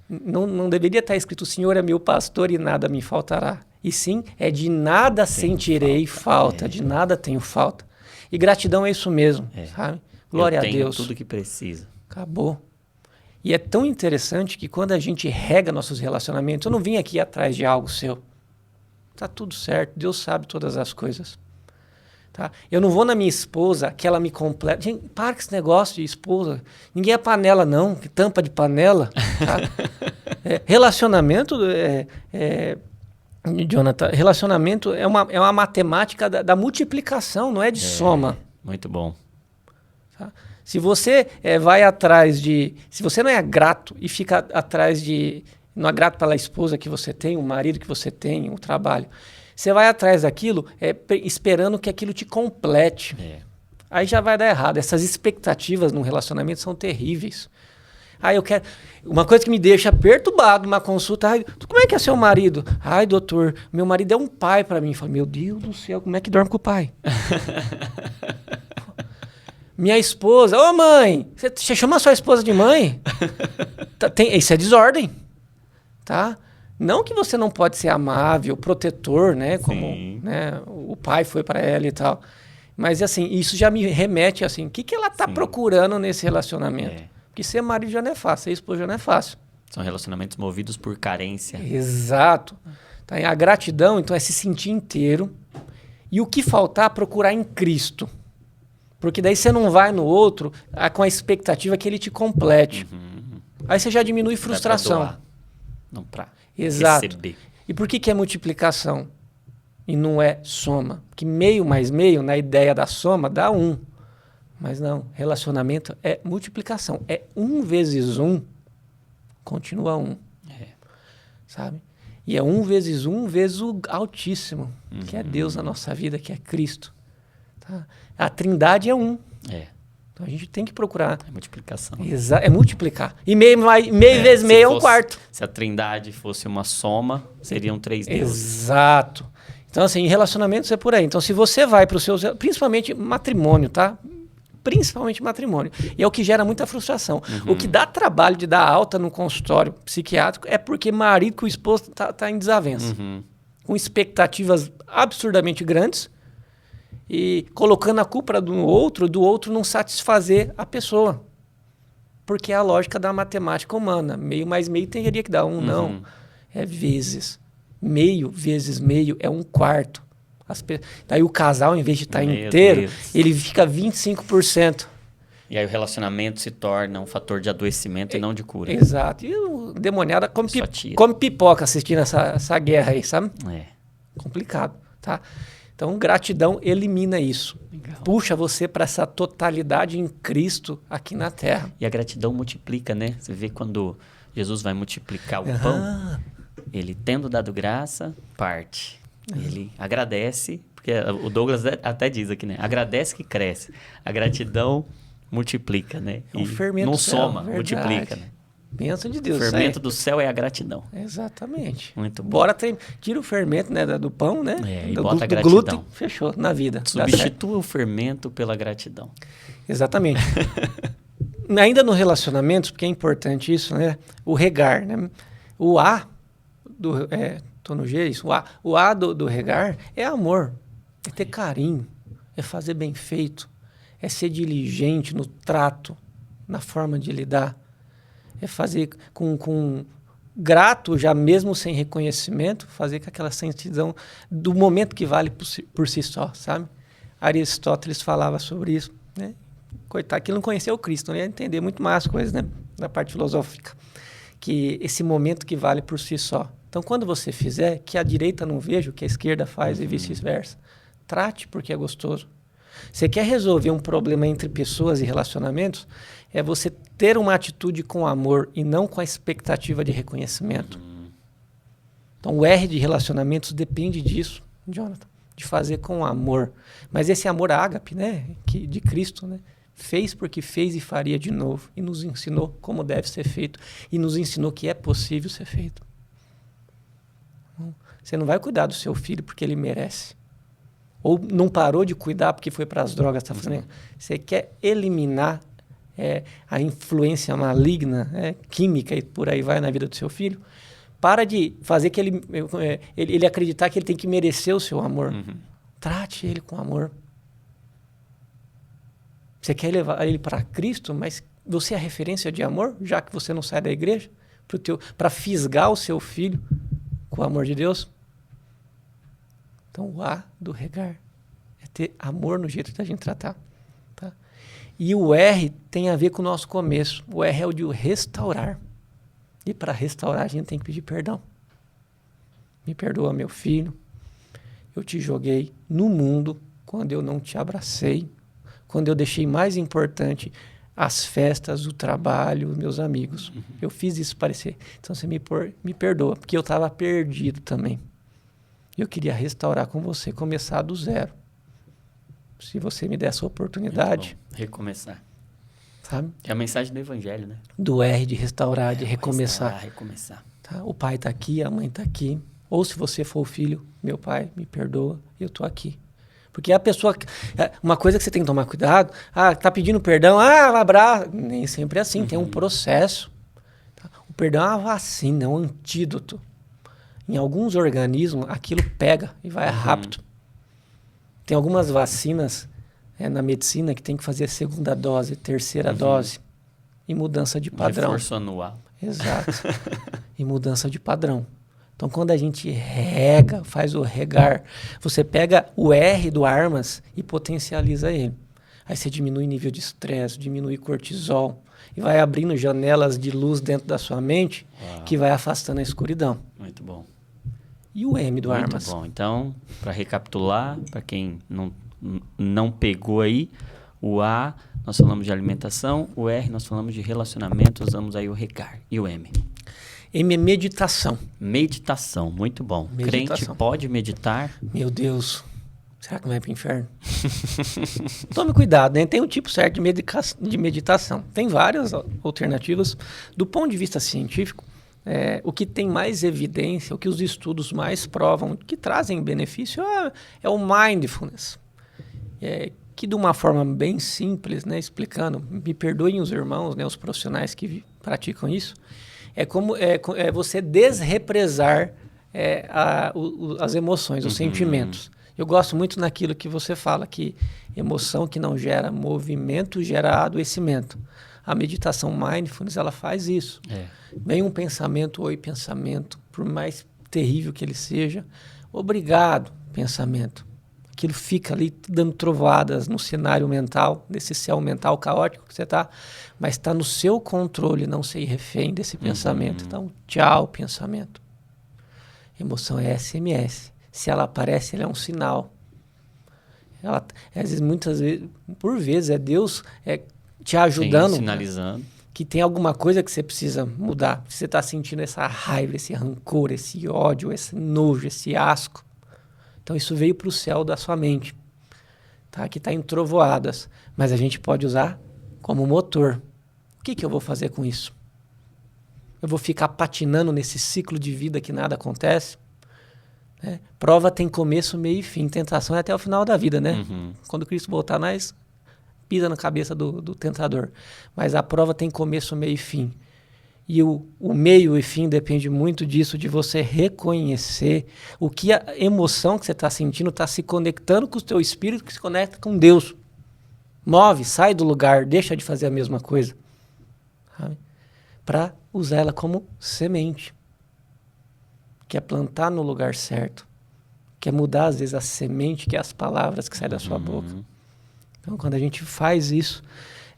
não deveria estar escrito: o Senhor é meu pastor e nada me faltará. E sim, de nada sentirei falta, de nada tenho falta. E gratidão é isso mesmo, sabe? Glória a Deus. Eu tenho tudo que precisa. Acabou. E é tão interessante que quando a gente rega nossos relacionamentos, eu não vim aqui atrás de algo seu. Tá tudo certo, Deus sabe todas as coisas. Tá? Eu não vou na minha esposa, que ela me completa. Gente, para com esse negócio de esposa. Ninguém é panela, não. Que tampa de panela. Tá? Relacionamento, Jonathan, relacionamento é uma matemática da multiplicação, não é de soma. Muito bom. Tá? Se você vai atrás de... Se você não é grato e fica atrás de... Não é grato pela esposa que você tem, o marido que você tem, o trabalho... Você vai atrás daquilo esperando que aquilo te complete. Aí já vai dar errado. Essas expectativas num relacionamento são terríveis. Eu quero... Uma coisa que me deixa perturbado numa consulta: como é que é seu marido? Doutor, meu marido é um pai para mim. Eu falo: meu Deus do céu, como é que dorme com o pai? Minha esposa: ô mãe, você chama a sua esposa de mãe? Isso é desordem. Tá? Não que você não pode ser amável, protetor, né? Como o pai foi para ela e tal. Mas assim, isso já me remete assim, o que ela está procurando nesse relacionamento? Porque ser marido já não é fácil, ser esposa já não é fácil. São relacionamentos movidos por carência. Exato. Tá? A gratidão, então, é se sentir inteiro. E o que faltar, procurar em Cristo. Porque daí você não vai no outro com a expectativa que ele te complete. Aí você já diminui frustração. Pra doar, não para receber. E por que é multiplicação? E não é soma? Porque meio mais meio, na ideia da soma, dá 1. Mas não, relacionamento é multiplicação. É 1 vezes 1, continua 1. Sabe? E é 1 vezes 1 vezes o Altíssimo, que é Deus na nossa vida, que é Cristo. Tá? A Trindade é 1. Então a gente tem que procurar. É multiplicação. É multiplicar. E meio vezes meio é um quarto. Se a trindade fosse uma soma, seriam 3 deuses. Exato. Então, assim, em relacionamentos é por aí. Então, se você vai para os seus... Principalmente matrimônio, tá? Principalmente matrimônio. E é o que gera muita frustração. O que dá trabalho de dar alta no consultório psiquiátrico é porque marido com esposa tá em desavença. Com expectativas absurdamente grandes e colocando a culpa do outro não satisfazer a pessoa. Porque é a lógica da matemática humana. Meio mais meio teria que dar não. É vezes. Meio vezes meio é um quarto. Daí o casal, em vez de estar inteiro, ele fica 25%. E aí o relacionamento se torna um fator de adoecimento e não de cura. Exato. E o demoniado come pipoca assistindo essa guerra aí, sabe? É. Complicado, tá? Então, gratidão elimina isso. Legal. Puxa você para essa totalidade em Cristo aqui na Terra. E a gratidão multiplica, né? Você vê quando Jesus vai multiplicar o pão, ele tendo dado graça, parte. Ele agradece, porque o Douglas até diz aqui, né? Agradece que cresce. A gratidão multiplica, né? É um fermento não do céu, soma, verdade. multiplica, né? Bênção de Deus. O fermento do céu é a gratidão. Exatamente. Muito bom. Bora tira o fermento, né, do pão, né? E do, bota a do gratidão. glúten, fechou na vida. Substitua o fermento pela gratidão. Exatamente. Ainda no relacionamento, porque é importante isso, né? O regar, né? O A tô no G, isso. O A do regar é amor, é ter carinho, é fazer bem feito, é ser diligente no trato, na forma de lidar, é fazer com grato, já mesmo sem reconhecimento, fazer com aquela sensação do momento que vale por si só, sabe? Aristóteles falava sobre isso, né? Coitado, que ele não conheceu o Cristo, né? Ia entender muito mais as coisas, né? Da parte filosófica. Que esse momento que vale por si só. Então, quando você fizer, que a direita não veja o que a esquerda faz e vice-versa. Trate porque é gostoso. Você quer resolver um problema entre pessoas e relacionamentos, é você ter uma atitude com amor e não com a expectativa de reconhecimento. Então, o R de relacionamentos depende disso, Jonathan, de fazer com amor. Mas esse amor ágape, né, de Cristo, né, fez porque fez e faria de novo. E nos ensinou como deve ser feito. E nos ensinou que é possível ser feito. Você não vai cuidar do seu filho porque ele merece. Ou não parou de cuidar porque foi para as drogas. Tá fazendo. Você quer eliminar a influência maligna, química e por aí vai na vida do seu filho. Para de fazer que ele acreditar que ele tem que merecer o seu amor. Trate ele com amor. Você quer levar ele para Cristo, mas você é a referência de amor, já que você não sai da igreja, para fisgar o seu filho com o amor de Deus? Então, o A do regar é ter amor no jeito da gente tratar. Tá? E o R tem a ver com o nosso começo. O R é o de restaurar. E para restaurar, a gente tem que pedir perdão. Me perdoa, meu filho. Eu te joguei no mundo quando eu não te abracei, quando eu deixei mais importante as festas, o trabalho, os meus amigos. Eu fiz isso parecer. Então você me perdoa, porque eu estava perdido também. Eu queria restaurar com você, começar do zero. Se você me der essa oportunidade. Recomeçar. Sabe? É a mensagem do evangelho, né? Do R de restaurar, de recomeçar. Recomeçar. Tá? O pai está aqui, a mãe está aqui. Ou se você for o filho, meu pai, me perdoa, eu estou aqui. Porque a pessoa... Uma coisa que você tem que tomar cuidado, tá pedindo perdão, abraço. Nem sempre é assim, tem um processo. Tá? O perdão é uma vacina, é um antídoto. Em alguns organismos, aquilo pega e vai rápido. Tem algumas vacinas na medicina que tem que fazer segunda dose, terceira dose. E mudança de padrão. Reforço anual. Exato. E mudança de padrão. Então, quando a gente faz o regar, você pega o R do Armas e potencializa ele. Aí você diminui o nível de estresse, diminui cortisol e vai abrindo janelas de luz dentro da sua mente que vai afastando a escuridão. Muito bom. E o M do Armas? Muito bom. Então, para recapitular, para quem não pegou aí, o A, nós falamos de alimentação, o R, nós falamos de relacionamento, usamos aí o regar. E o M? M é meditação. Meditação, muito bom. Meditação. Crente pode meditar? Meu Deus, Será que não vai para o inferno? Tome cuidado, né? Tem um tipo certo de meditação. Tem várias alternativas. Do ponto de vista científico, o que tem mais evidência, o que os estudos mais provam, que trazem benefício, é o mindfulness. Que de uma forma bem simples, né, explicando, me perdoem os irmãos, né, os profissionais que praticam isso, é você desrepresar as emoções, os sentimentos. Eu gosto muito naquilo que você fala, que emoção que não gera movimento gera adoecimento. A meditação mindfulness, ela faz isso. Vem um pensamento, oi pensamento, por mais terrível que ele seja, obrigado pensamento. Aquilo fica ali dando trovoadas no cenário mental, nesse céu mental caótico que você está, mas está no seu controle não ser refém desse pensamento. Então, tchau pensamento. Emoção é SMS. Se ela aparece, ela é um sinal. Ela, muitas vezes, por vezes, é Deus te ajudando. Sim, sinalizando. Que tem alguma coisa que você precisa mudar. Você está sentindo essa raiva, esse rancor, esse ódio, esse nojo, esse asco. Então, isso veio para o céu da sua mente. Tá? Que está em trovoadas. Mas a gente pode usar como motor. O que eu vou fazer com isso? Eu vou ficar patinando nesse ciclo de vida que nada acontece? Prova tem começo, meio e fim. Tentação é até o final da vida, né? Quando Cristo voltar, nós pisa na cabeça do tentador. Mas a prova tem começo, meio e fim. E o meio e fim depende muito disso, de você reconhecer o que a emoção que você está sentindo está se conectando com o teu espírito, que se conecta com Deus. Move, sai do lugar, deixa de fazer a mesma coisa. Para usar ela como semente. Que é plantar no lugar certo, que é mudar, às vezes, a semente, que é as palavras que saem da sua boca. Então, quando a gente faz isso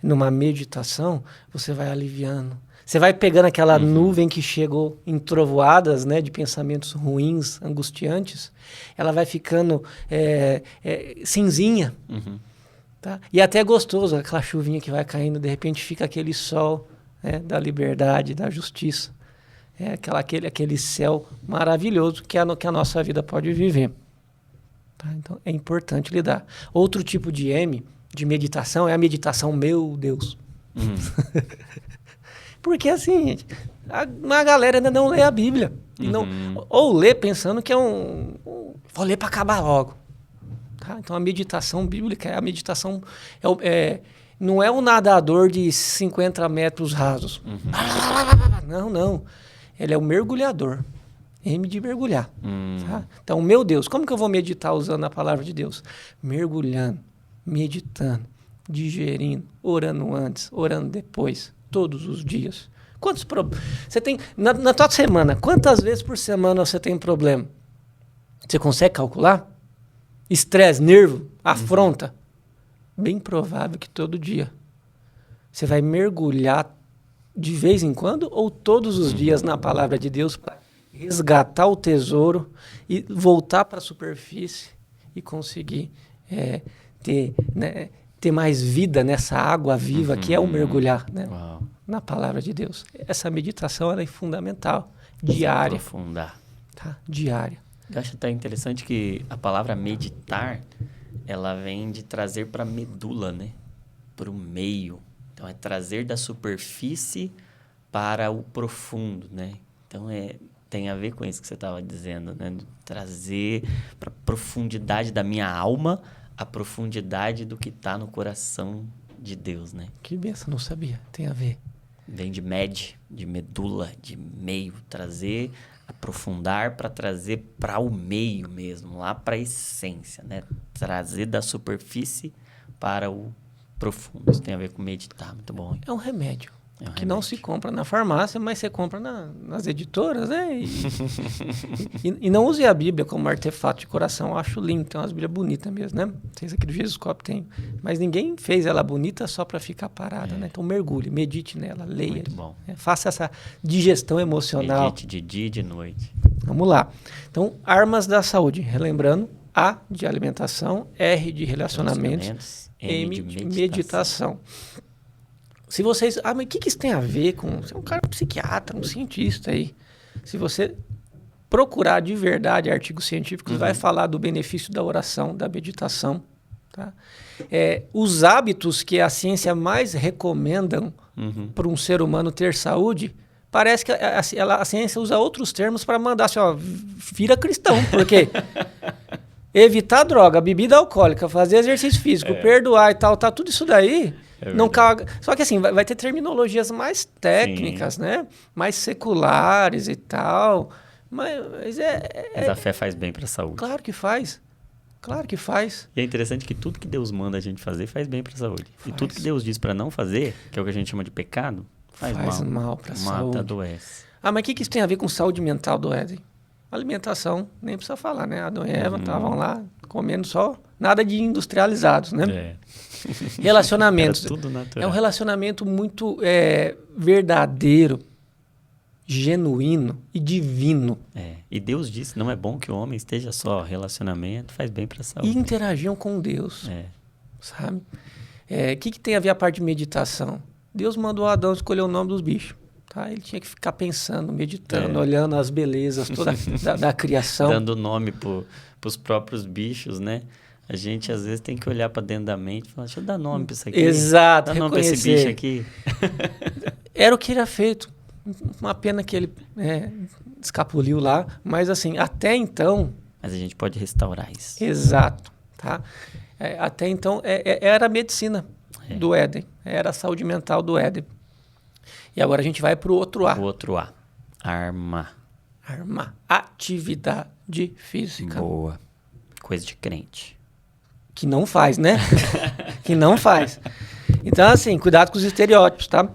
numa meditação, você vai aliviando. Você vai pegando aquela nuvem que chegou em trovoadas, né, de pensamentos ruins, angustiantes, ela vai ficando cinzinha. Tá? E até é gostoso, aquela chuvinha que vai caindo, de repente fica aquele sol, né, da liberdade, da justiça. Aquele céu maravilhoso que a nossa vida pode viver. Tá? Então, é importante lidar. Outro tipo de meditação, é a meditação, meu Deus. Porque assim, gente, a galera ainda não lê a Bíblia. E ou lê pensando que vou ler para acabar logo. Tá? Então, a meditação bíblica é a meditação... não é um nadador de 50 metros rasos. Não. Ele é o mergulhador. M de mergulhar. Tá? Então, meu Deus, como que eu vou meditar usando a palavra de Deus? Mergulhando, meditando, digerindo, orando antes, orando depois, todos os dias. Quantos problemas? Você tem, na tua semana, quantas vezes por semana você tem problema? Você consegue calcular? Estresse, nervo, afronta? Bem provável que todo dia. Você vai mergulhar de vez em quando ou todos os dias na palavra de Deus para resgatar o tesouro e voltar para a superfície e conseguir ter mais vida nessa água viva que é o mergulhar, né, na palavra de Deus. Essa meditação ela é fundamental, diária. Aprofundar. Tá? Diária. Eu acho até interessante que a palavra meditar, ela vem de trazer para a medula, né? Para o meio. Então, é trazer da superfície para o profundo, né? Então, tem a ver com isso que você estava dizendo, né? Trazer para a profundidade da minha alma a profundidade do que está no coração de Deus, né? Que benção, não sabia. Tem a ver. Vem de medula, de meio. Trazer, aprofundar para trazer para o meio mesmo, lá para a essência, né? Trazer da superfície para o profundo. Isso tem a ver com meditar, muito bom. É um remédio. Que não se compra na farmácia, mas você compra nas editoras, né? E não use a Bíblia como artefato de coração. Eu acho lindo, tem umas Bíblias bonitas mesmo, né? Vocês aqui do Jesuscope tem. Mas ninguém fez ela bonita só para ficar parada, né? Então mergulhe, medite nela, leia. Muito bom. Faça essa digestão emocional. Medite de dia e de noite. Vamos lá. Então, armas da saúde. Relembrando, A de alimentação, R de relacionamentos, M de meditação. Se vocês... mas o que isso tem a ver com... Você é um cara psiquiatra, um cientista aí. Se você procurar de verdade artigos científicos, vai falar do benefício da oração, da meditação. Tá? Os hábitos que a ciência mais recomendam para um ser humano ter saúde, parece que a ciência usa outros termos para mandar assim, ó, vira cristão, porque evitar droga, bebida alcoólica, fazer exercício físico, perdoar e tal, tudo isso daí não caga. Só que assim, vai ter terminologias mais técnicas, né? Mais seculares e tal. Mas a fé faz bem para a saúde. Claro que faz. Claro que faz. E é interessante que tudo que Deus manda a gente fazer faz bem para a saúde. E tudo que Deus diz para não fazer, que é o que a gente chama de pecado, faz mal para a saúde. Mata, adoece. Mas o que isso tem a ver com saúde mental do Éden? Alimentação, nem precisa falar, né? Adão e Eva estavam lá comendo só, nada de industrializados, né? Relacionamentos. Era tudo natural. É um relacionamento muito verdadeiro, genuíno e divino. E Deus disse, não é bom que o homem esteja só. Relacionamento faz bem para a saúde. E interagiam com Deus, sabe? O que tem a ver a parte de meditação? Deus mandou Adão escolher o nome dos bichos. Tá? Ele tinha que ficar pensando, meditando, olhando as belezas toda da criação. Dando nome para os próprios bichos, né? A gente, às vezes, tem que olhar para dentro da mente e falar, deixa eu dar nome para isso aqui. Exato, dá nome para esse bicho aqui. Era o que era feito. Uma pena que ele escapuliu lá, mas assim, até então... Mas a gente pode restaurar isso. Exato, tá? Até então, era a medicina do Éden, era a saúde mental do Éden. E agora a gente vai para o outro A. O outro A, armar. Armar, atividade física. Boa, coisa de crente. Que não faz, né? Que não faz. Então, assim, cuidado com os estereótipos, tá?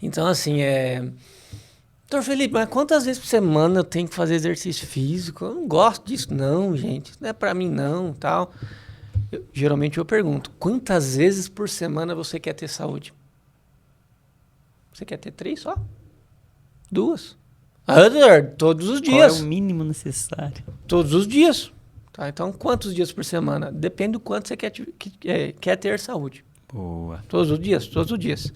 Então, assim, Doutor Felipe, mas quantas vezes por semana eu tenho que fazer exercício físico? Eu não gosto disso, não, gente. Isso não é pra mim, não, tal. Geralmente eu pergunto, quantas vezes por semana você quer ter saúde? Você quer ter 3 só? 2? Todos os dias. Qual é o mínimo necessário? Todos os dias. Tá, então, quantos dias por semana? Depende do quanto você quer ter saúde. Boa. Todos os dias, todos os dias.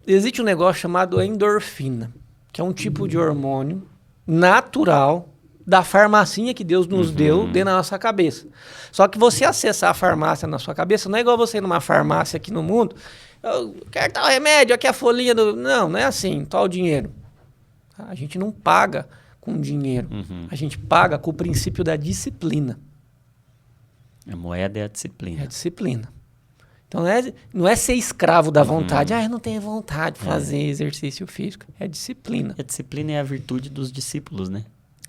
Existe um negócio chamado endorfina, que é um tipo de hormônio natural da farmacinha que Deus nos deu dentro da nossa cabeça. Só que você acessar a farmácia na sua cabeça não é igual você ir numa farmácia aqui no mundo. Eu quero tal remédio, aqui a folhinha do... Não é assim, tal dinheiro. A gente não paga com dinheiro. A gente paga com o princípio da disciplina. A moeda é a disciplina. É a disciplina. Então não é ser escravo da vontade. Eu não tenho vontade de fazer exercício físico. É disciplina. E a disciplina é a virtude dos discípulos, né?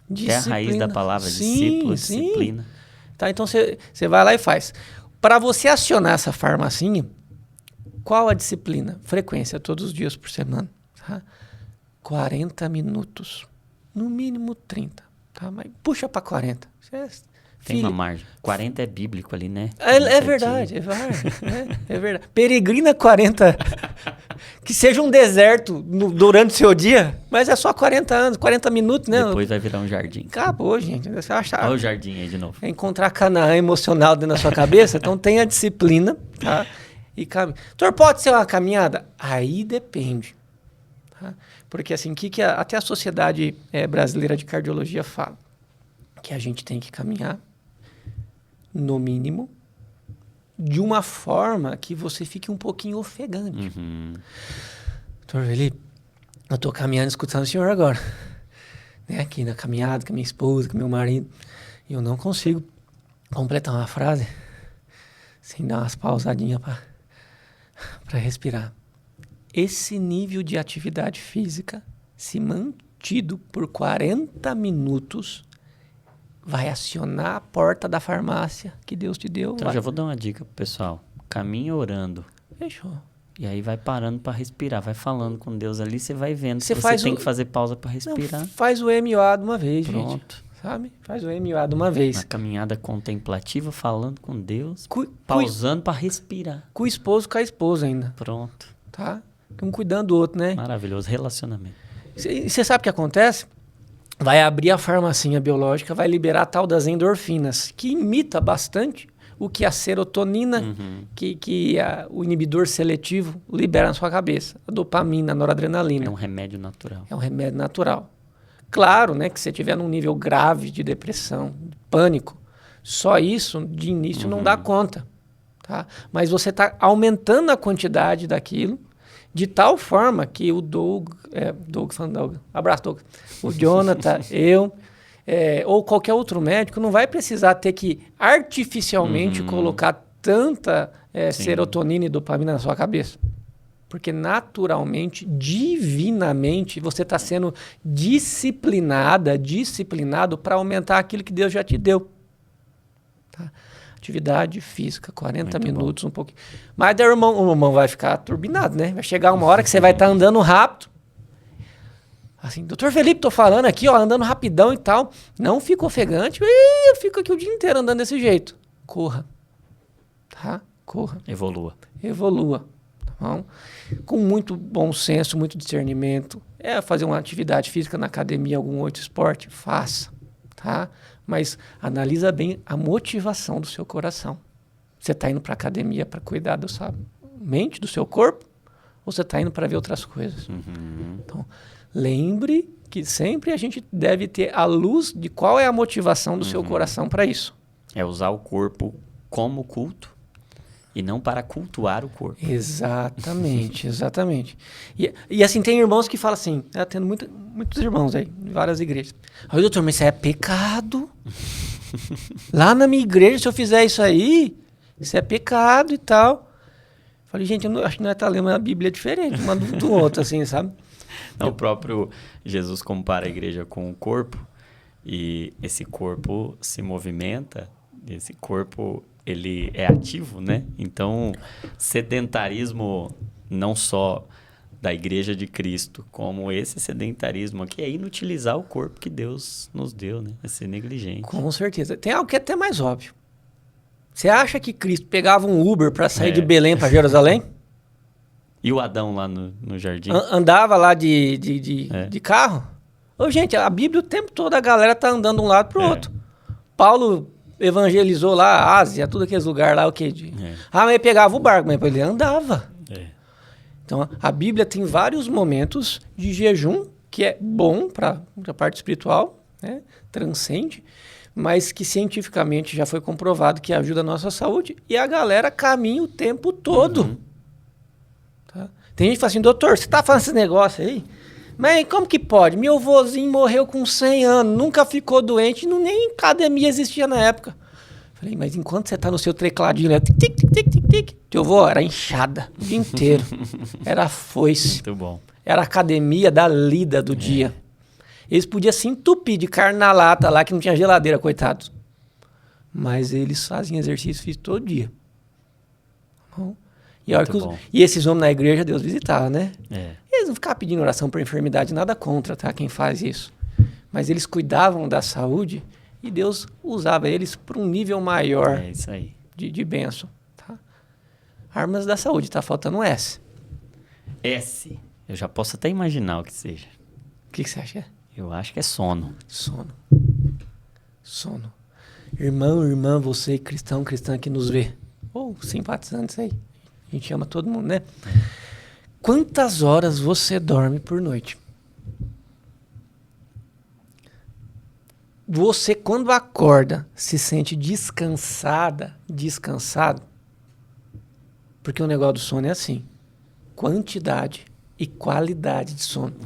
Disciplina. É a raiz da palavra, discípulo, disciplina. Tá, então você vai lá e faz. Para você acionar essa farmacinha, qual a disciplina? Frequência, todos os dias por semana. Tá? 40 minutos. No mínimo 30. Tá? Mas puxa para 40. Tem uma margem. 40 é bíblico ali, né? É verdade. É verdade. Peregrina 40. Que seja um deserto durante o seu dia, mas é só 40 anos, 40 minutos, né? Depois vai virar um jardim. Acabou, gente. Você achar... Olha o jardim aí de novo. É encontrar Canaã emocional dentro da sua cabeça. Então tenha disciplina, tá? E Doutor, pode ser uma caminhada? Aí depende. Tá? Porque assim, que até a Sociedade Brasileira de Cardiologia fala? Que a gente tem que caminhar, no mínimo, de uma forma que você fique um pouquinho ofegante. Doutor Felipe, eu estou caminhando escutando o senhor agora. Né? Aqui na caminhada com a minha esposa, com meu marido. E eu não consigo completar uma frase sem dar umas pausadinhas para respirar. Esse nível de atividade física, se mantido por 40 minutos, vai acionar a porta da farmácia que Deus te deu. Então, já vou dar uma dica pro pessoal. Caminha orando. Fechou. E aí vai parando para respirar, vai falando com Deus ali, você vai vendo. Você tem que fazer pausa para respirar. Não, faz o MOA de uma vez, Pronto. gente. Sabe? Faz o MOA de uma vez. Uma caminhada contemplativa, falando com Deus, pausando para respirar. Com o esposo, com a esposa ainda. Pronto. Tá? Um cuidando do outro, né? Maravilhoso. Relacionamento. Você sabe o que acontece? Vai abrir a farmacinha biológica, vai liberar a tal das endorfinas, que imita bastante o que a serotonina, o inibidor seletivo libera na sua cabeça. A dopamina, a noradrenalina. É um remédio natural. É um remédio natural. Claro, né, que você estiver num nível grave de depressão, de pânico, só isso, de início, não dá conta. Tá? Mas você está aumentando a quantidade daquilo de tal forma que o Doug, abraço, Doug, o Jonathan, eu, ou qualquer outro médico, não vai precisar ter que artificialmente colocar tanta serotonina e dopamina na sua cabeça. Porque naturalmente, divinamente, você está sendo disciplinado para aumentar aquilo que Deus já te deu. Tá? Atividade física, 40 Muito minutos, um pouquinho. Mas daí o irmão vai ficar turbinado, né? Vai chegar uma hora que você vai estar andando rápido. Assim, doutor Felipe, tô falando aqui, ó, andando rapidão e tal. Não fica ofegante. Eu fico aqui o dia inteiro andando desse jeito. Corra. Tá? Corra. Evolua. Tá bom? Com muito bom senso, muito discernimento. Fazer uma atividade física na academia, algum outro esporte? Faça. Tá? Mas analisa bem a motivação do seu coração. Você está indo para a academia para cuidar da sua mente, do seu corpo? Ou você está indo para ver outras coisas? Então, lembre que sempre a gente deve ter a luz de qual é a motivação do seu coração para isso. É usar o corpo como culto e não para cultuar o corpo. Exatamente. E assim, tem irmãos que falam assim, tendo muitos irmãos aí, em várias igrejas. Aí, doutor, mas isso é pecado. Lá na minha igreja, se eu fizer isso aí, isso é pecado e tal. Falei, gente, eu acho que nós estamos lendo a Bíblia diferente, uma do outro, assim, sabe? Não, o próprio Jesus compara a igreja com o corpo e esse corpo se movimenta, esse corpo ele é ativo, né? Então, sedentarismo não só da Igreja de Cristo, como esse sedentarismo aqui é inutilizar o corpo que Deus nos deu, né? É ser negligente. Com certeza. Tem algo que é até mais óbvio. Você acha que Cristo pegava um Uber para sair de Belém para Jerusalém? E o Adão lá no jardim? Andava lá de carro? Ô, gente, a Bíblia o tempo todo a galera tá andando de um lado pro outro. Paulo evangelizou lá a Ásia, tudo aqueles lugares lá, o quê? Mas ele pegava o barco, mas ele andava. Então, a Bíblia tem vários momentos de jejum, que é bom para a parte espiritual, né? Transcende, mas que cientificamente já foi comprovado que ajuda a nossa saúde, e a galera caminha o tempo todo. Tá? Tem gente que fala assim, doutor, você tá falando esse negócio aí? Mas como que pode? Meu vozinho morreu com 100 anos, nunca ficou doente, nem academia existia na época. Falei, mas enquanto você tá no seu tecladinho, né? Tic, tic, tic, tic, tic, teu vô era inchada o dia inteiro. Era foice. Muito bom. Era a academia da lida do dia. Eles podiam se entupir de carne na lata lá, que não tinha geladeira, coitados. Mas eles faziam exercício físico todo dia. Bom, e esses homens na igreja, Deus visitava, né? Eles não ficavam pedindo oração por enfermidade, nada contra, tá? Quem faz isso. Mas eles cuidavam da saúde e Deus usava eles para um nível maior isso aí. De bênção. Tá? Armas da saúde, tá faltando um S. S. Eu já posso até imaginar o que seja. O que você acha? Eu acho que é sono. Sono. Irmão, irmã, você cristão, cristã que nos vê. Ou simpatizantes aí. A gente ama todo mundo, né? Quantas horas você dorme por noite? Você, quando acorda, se sente descansado? Porque o negócio do sono é assim. Quantidade e qualidade de sono.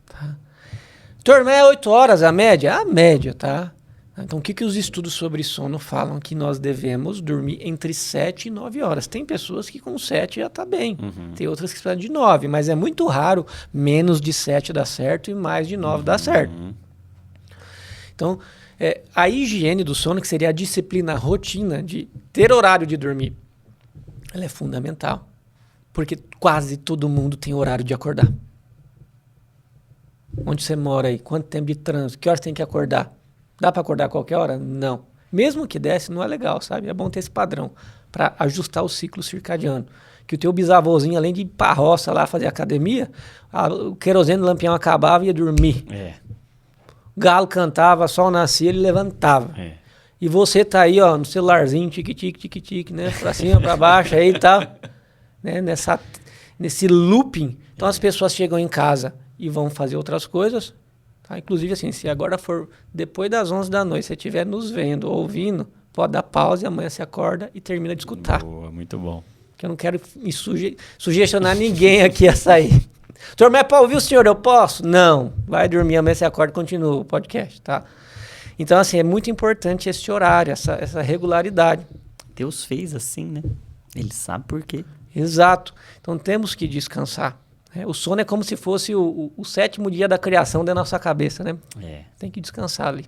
Tá? Dormir é 8 horas a média? A média, tá? Então, o que os estudos sobre sono falam? Que nós devemos dormir entre 7 e 9 horas. Tem pessoas que com 7 já está bem. Tem outras que precisam de 9, mas é muito raro menos de 7 dar certo e mais de 9 dar certo. Então, a higiene do sono, que seria a disciplina, a rotina de ter horário de dormir, ela é fundamental. Porque quase todo mundo tem horário de acordar. Onde você mora aí? Quanto tempo de trânsito? Que horas tem que acordar? Dá para acordar a qualquer hora? Não. Mesmo que desse, não é legal, sabe? É bom ter esse padrão para ajustar o ciclo circadiano. Que o teu bisavôzinho, além de ir pra roça lá fazer academia, o querosene do lampião acabava e ia dormir. O galo cantava, sol nascia, ele levantava. E você tá aí, ó, no celularzinho, tique-tique, né? Pra cima, pra baixo, aí e tal. Né? Nesse looping. Então as pessoas chegam em casa e vão fazer outras coisas. Tá? Inclusive, assim, se agora for depois das 11 da noite, você estiver nos vendo, ouvindo, pode dar pausa e amanhã você acorda e termina de escutar. Boa, muito bom. Que eu não quero me sugestionar ninguém aqui a sair. Doutor, mas para ouvir o senhor, eu posso? Não. Vai dormir, amanhã você acorda e continua o podcast, tá? Então, assim, é muito importante esse horário, essa regularidade. Deus fez assim, né? Ele sabe por quê. Exato. Então, temos que descansar. O sono é como se fosse o 7º dia da criação da nossa cabeça, né? Tem que descansar ali.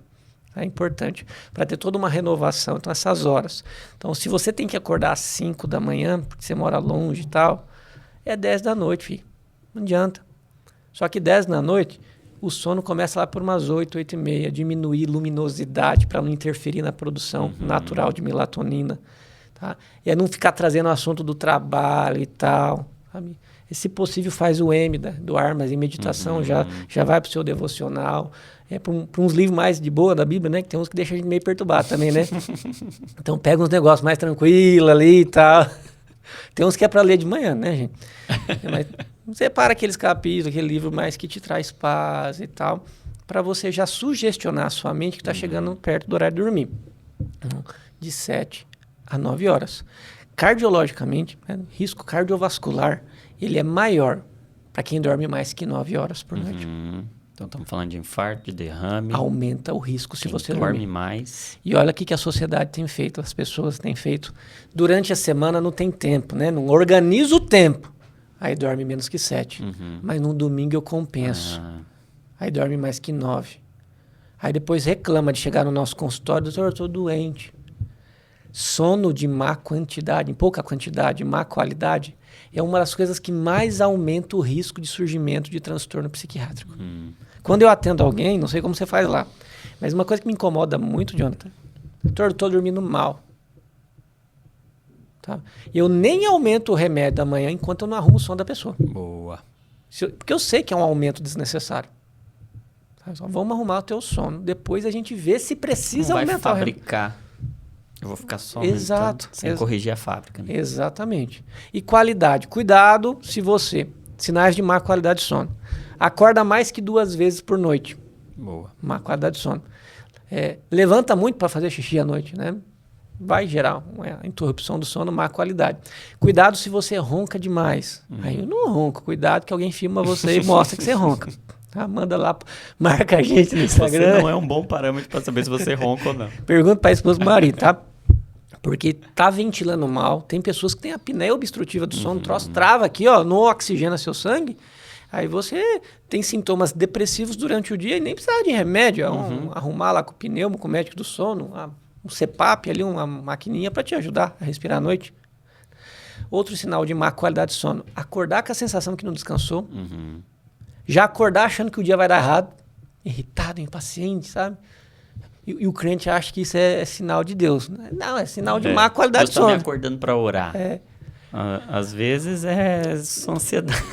É importante para ter toda uma renovação. Então, essas horas. Então, se você tem que acordar às 5 da manhã, porque você mora longe e tal, é 10 da noite, filho. Não adianta. Só que 10 da noite, o sono começa lá por umas 8, 8 e meia, diminuir luminosidade para não interferir na produção natural de melatonina. Tá? E é não ficar trazendo o assunto do trabalho e tal. Sabe? E, se possível, faz o M do Armas em meditação, já vai para o seu devocional. Para uns livros mais de boa da Bíblia, né? Que tem uns que deixam a gente meio perturbado também, né? Então pega uns negócios mais tranquilos ali e tal. Tem uns que é para ler de manhã, né, gente? Mas separa aqueles capítulos, aquele livro mais que te traz paz e tal, para você já sugestionar a sua mente que está chegando perto do horário de dormir. De 7 a 9 horas. Cardiologicamente, risco cardiovascular, ele é maior para quem dorme mais que 9 horas por noite. Então, estamos falando de infarto, de derrame. Aumenta o risco se você dorme mais. E olha o que a sociedade tem feito, as pessoas têm feito. Durante a semana não tem tempo, né? Não organiza o tempo. Aí dorme menos que 7. Mas no domingo eu compenso. Aí dorme mais que 9. Aí depois reclama de chegar no nosso consultório, doutor, eu estou doente. Sono de má quantidade, em pouca quantidade, má qualidade, é uma das coisas que mais aumenta o risco de surgimento de transtorno psiquiátrico. Quando eu atendo alguém, não sei como você faz lá, mas uma coisa que me incomoda muito, Jonathan, doutor, eu estou dormindo mal. Tá? Eu nem aumento o remédio da manhã enquanto eu não arrumo o sono da pessoa. Boa. Porque eu sei que é um aumento desnecessário. Tá? Só vamos arrumar o teu sono. Depois a gente vê se precisa aumentar o remédio. Fabricar. Eu vou ficar só Exato. Sem corrigir a fábrica. Né? Exatamente. E qualidade. Cuidado se você... Sinais de má qualidade de sono. Acorda mais que 2 vezes por noite. Boa. Má qualidade de sono. Levanta muito para fazer xixi à noite, né? Vai gerar uma interrupção do sono, má qualidade. Cuidado se você ronca demais. Aí eu não ronco. Cuidado que alguém filma você e mostra que você ronca. Tá? Manda lá, marca a gente no Instagram. Você não é um bom parâmetro para saber se você ronca ou não. Pergunta para a esposa do marido, tá? Porque tá ventilando mal. Tem pessoas que têm apneia obstrutiva do sono. O troço trava aqui, ó, não oxigena seu sangue. Aí você tem sintomas depressivos durante o dia e nem precisa de remédio. Arrumar lá com o pneumo, com o médico do sono, um CPAP ali, uma maquininha para te ajudar a respirar à noite. Outro sinal de má qualidade de sono. Acordar com a sensação que não descansou. Já acordar achando que o dia vai dar errado. Irritado, impaciente, sabe? E o crente acha que isso é sinal de Deus. Não, é sinal de má qualidade de sono. Deus está me acordando para orar. Às vezes é sua ansiedade.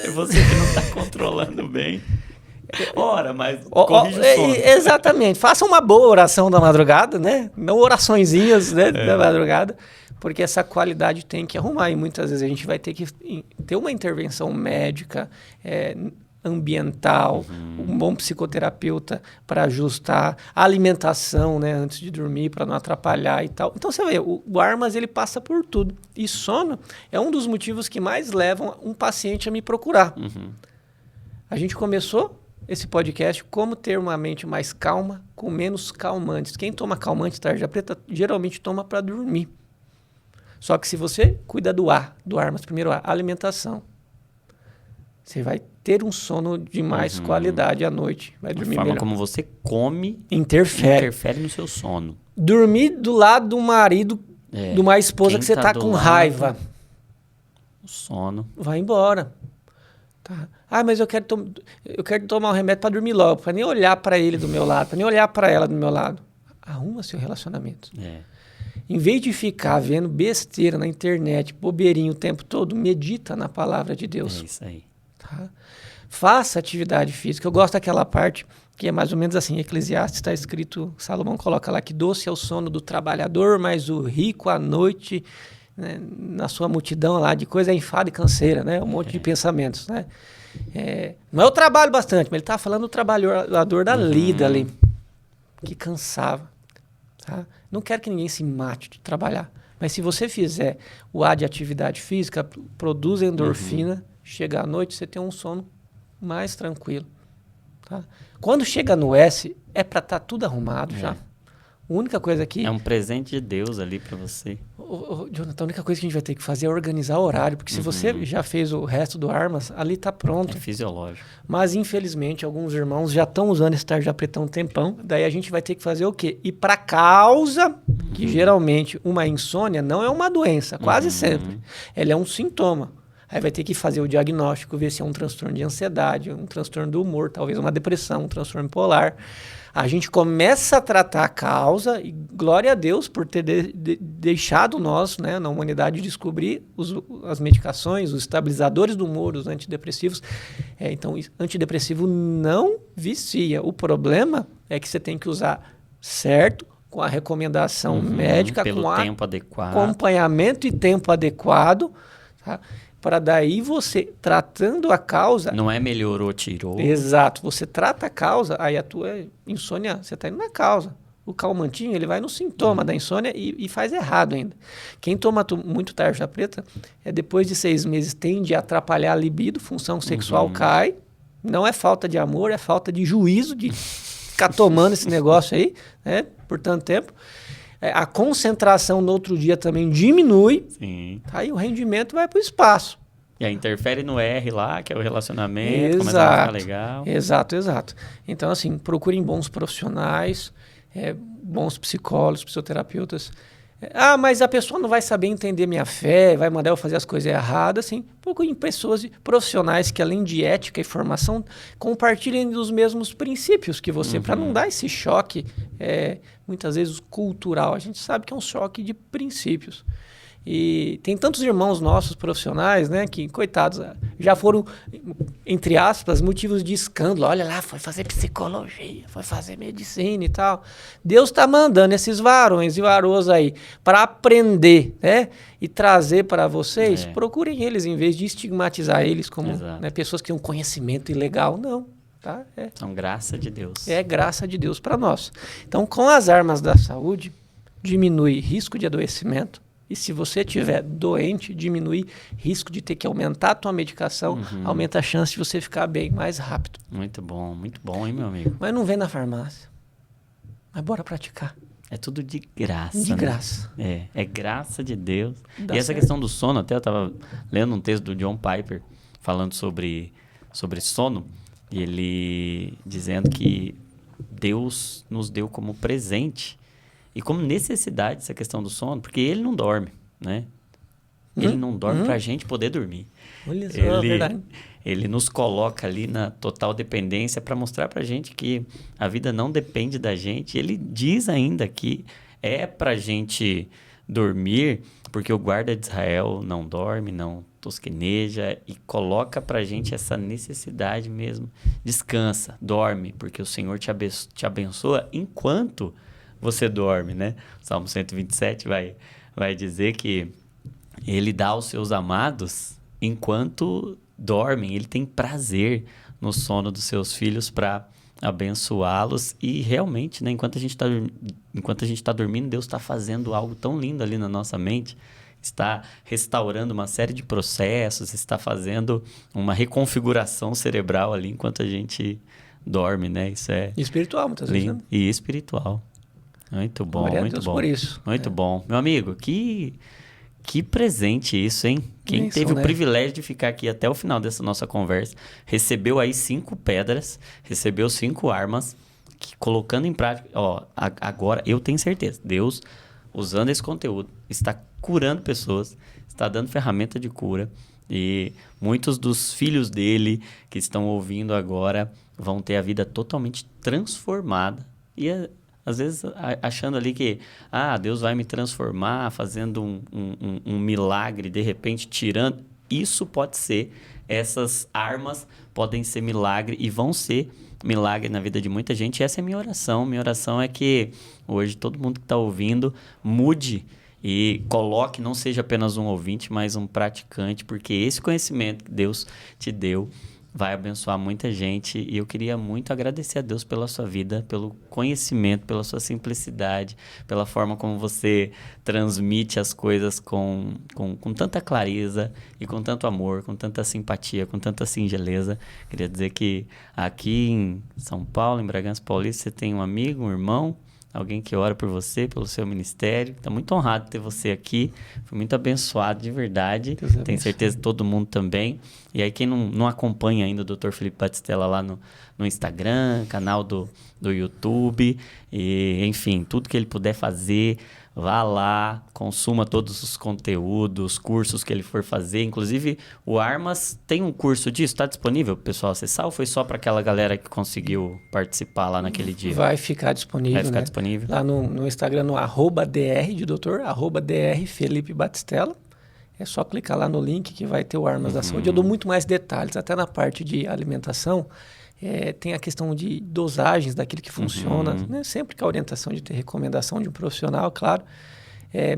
É você que não está controlando bem. Ora, mas corrige o sono. Exatamente. Faça uma boa oração da madrugada, né? Não oraçõezinhas, né, da madrugada. Porque essa qualidade tem que arrumar. E muitas vezes a gente vai ter que ter uma intervenção médica, ambiental, um bom psicoterapeuta para ajustar a alimentação, né, antes de dormir, para não atrapalhar e tal. Então você vê, o Armas ele passa por tudo. E sono é um dos motivos que mais levam um paciente a me procurar. A gente começou esse podcast como ter uma mente mais calma, com menos calmantes. Quem toma calmante tarja preta geralmente toma para dormir. Só que se você cuida do Armas, primeiro a alimentação, você vai ter um sono de mais qualidade à noite. Vai dormir melhor. A forma como você come interfere no seu sono. Dormir do lado do marido de uma esposa que você tá com raiva. O sono. Vai embora. Tá. Mas eu quero tomar um remédio para dormir logo, para nem olhar para ele do meu lado, para nem olhar para ela do meu lado. Arruma seu relacionamento. Em vez de ficar vendo besteira na internet, bobeirinho o tempo todo, medita na palavra de Deus. É isso aí. Tá? Faça atividade física. Eu gosto daquela parte que é mais ou menos assim, em Eclesiastes está escrito, Salomão coloca lá que doce é o sono do trabalhador, mas o rico à noite, né, na sua multidão lá de coisa, é enfado e canseira, né? Um monte de pensamentos, né? Não é o trabalho bastante, mas ele estava falando do trabalhador da lida ali, que cansava. Tá? Não quero que ninguém se mate de trabalhar. Mas se você fizer o A de atividade física, produz endorfina, chega à noite, você tem um sono mais tranquilo. Tá? Quando chega no S, é para estar tudo arrumado já. A única coisa que... É um presente de Deus ali para você. Jonathan, a única coisa que a gente vai ter que fazer é organizar o horário, porque se você já fez o resto do Armas, ali está pronto. É fisiológico. Mas, infelizmente, alguns irmãos já estão usando esse tarja preta há um tempão, daí a gente vai ter que fazer o quê? Ir para causa, que geralmente uma insônia não é uma doença, quase sempre. Ela é um sintoma. Aí vai ter que fazer o diagnóstico, ver se é um transtorno de ansiedade, um transtorno do humor, talvez uma depressão, um transtorno bipolar. A gente começa a tratar a causa e glória a Deus por ter deixado nós, né, na humanidade, descobrir as medicações, os estabilizadores do humor, os antidepressivos. Então, antidepressivo não vicia. O problema é que você tem que usar certo, com a recomendação médica, pelo com tempo adequado, acompanhamento e tempo adequado, tá? Para daí você, tratando a causa... Não é melhorou, tirou. Exato. Você trata a causa, aí a tua insônia, você está indo na causa. O calmantinho, ele vai no sintoma da insônia e faz errado ainda. Quem toma muito tarja preta, depois de 6 meses, tende a atrapalhar a libido, função sexual cai. Não é falta de amor, é falta de juízo de ficar tomando esse negócio aí, né, por tanto tempo. A concentração no outro dia também diminui. Sim. Aí o rendimento vai para o espaço. E aí interfere no R lá, que é o relacionamento, começa a ficar legal. Exato. Então, assim, procurem bons profissionais, bons psicólogos, psicoterapeutas. Mas a pessoa não vai saber entender minha fé, vai mandar eu fazer as coisas erradas. Assim, procurem pessoas profissionais que, além de ética e formação, compartilhem dos mesmos princípios que você, para não dar esse choque, muitas vezes cultural. A gente sabe que é um choque de princípios. E tem tantos irmãos nossos profissionais, né, que, coitados, já foram, entre aspas, motivos de escândalo. Olha lá, foi fazer psicologia, foi fazer medicina e tal. Deus está mandando esses varões e varoas aí para aprender, né, e trazer para vocês. Procurem eles, em vez de estigmatizar eles como, né, pessoas que têm um conhecimento ilegal. Não. Tá? São graça de Deus. É graça de Deus para nós. Então, com as armas da saúde, diminui risco de adoecimento. E se você estiver doente, diminui risco de ter que aumentar a tua medicação, aumenta a chance de você ficar bem mais rápido. Muito bom, hein, meu amigo? Mas não vem na farmácia. Mas bora praticar. É tudo de graça. De graça. É graça de Deus. Dá e essa certo. questão do sono, até eu estava lendo um texto do John Piper falando sobre sono, e ele dizendo que Deus nos deu como presente e como necessidade essa questão do sono, porque ele não dorme, né? Ele não dorme para a gente poder dormir. Olha só, é verdade. Ele nos coloca ali na total dependência para mostrar para a gente que a vida não depende da gente. Ele diz ainda que é para a gente dormir, porque o guarda de Israel não dorme, não tosqueneja, e coloca para a gente essa necessidade mesmo. Descansa, dorme, porque o Senhor te abençoa enquanto você dorme, né? O Salmo 127 vai dizer que ele dá aos seus amados enquanto dormem. Ele tem prazer no sono dos seus filhos para abençoá-los. E realmente, né, enquanto a gente está dormindo, Deus está fazendo algo tão lindo ali na nossa mente. Está restaurando uma série de processos, está fazendo uma reconfiguração cerebral ali enquanto a gente dorme, né? Isso é E espiritual, muitas lindo. vezes, né? E espiritual. Muito bom, Glória a muito Deus bom. por isso. Muito bom. Meu amigo, que presente isso, hein? Quem Isso, teve né? o privilégio de ficar aqui até o final dessa nossa conversa, recebeu aí 5 pedras, recebeu 5 armas, que, colocando em prática, agora eu tenho certeza, Deus, usando esse conteúdo, está curando pessoas, está dando ferramenta de cura, e muitos dos filhos dele que estão ouvindo agora vão ter a vida totalmente transformada. E às vezes achando ali que Deus vai me transformar, fazendo um milagre, de repente tirando. Isso pode ser, essas armas podem ser milagre e vão ser milagre na vida de muita gente. E essa é a minha oração. Minha oração é que hoje todo mundo que está ouvindo mude e coloque, não seja apenas um ouvinte, mas um praticante, porque esse conhecimento que Deus te deu vai abençoar muita gente. E eu queria muito agradecer a Deus pela sua vida, pelo conhecimento, pela sua simplicidade, pela forma como você transmite as coisas com tanta clareza e com tanto amor, com tanta simpatia, com tanta singeleza. Queria dizer que aqui em São Paulo, em Bragança Paulista, você tem um amigo, um irmão, alguém que ora por você, pelo seu ministério. Está muito honrado ter você aqui. Fui muito abençoado, de verdade. Tenho certeza que todo mundo também. E aí, quem não acompanha ainda o Dr. Felipe Batistella lá no Instagram, canal do YouTube, e, enfim, tudo que ele puder fazer, vá lá, consuma todos os conteúdos, cursos que ele for fazer. Inclusive, o Armas tem um curso disso, está disponível, pessoal, acessar, ou foi só para aquela galera que conseguiu participar lá naquele dia? Vai ficar disponível, Vai ficar disponível. Lá no Instagram, no @dr de doutor, @dr Felipe Batistella. É só clicar lá no link que vai ter o Armas da Saúde. Eu dou muito mais detalhes, até na parte de alimentação. Tem a questão de dosagens daquilo que funciona, né? Sempre com a orientação de ter recomendação de um profissional, claro.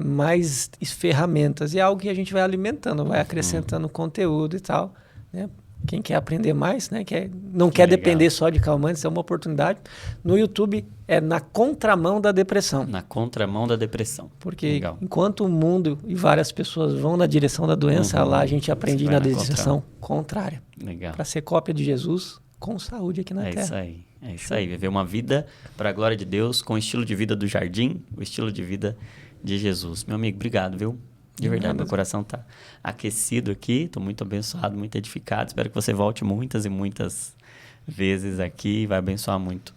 Mais ferramentas. E é algo que a gente vai alimentando, vai acrescentando conteúdo e tal, né? Quem quer aprender mais, né? Não quer depender só de calmantes, é uma oportunidade. No YouTube é na contramão da depressão. Na contramão da depressão. Porque enquanto o mundo e várias pessoas vão na direção da doença, lá a gente aprende na direção contrária. Legal. Para ser cópia de Jesus com saúde aqui na Terra. Isso aí. É isso aí. Viver uma vida para a glória de Deus, com o estilo de vida do jardim, o estilo de vida de Jesus. Meu amigo, obrigado, viu? De verdade, meu coração tá aquecido aqui. Estou muito abençoado, muito edificado. Espero que você volte muitas e muitas vezes aqui. Vai abençoar muito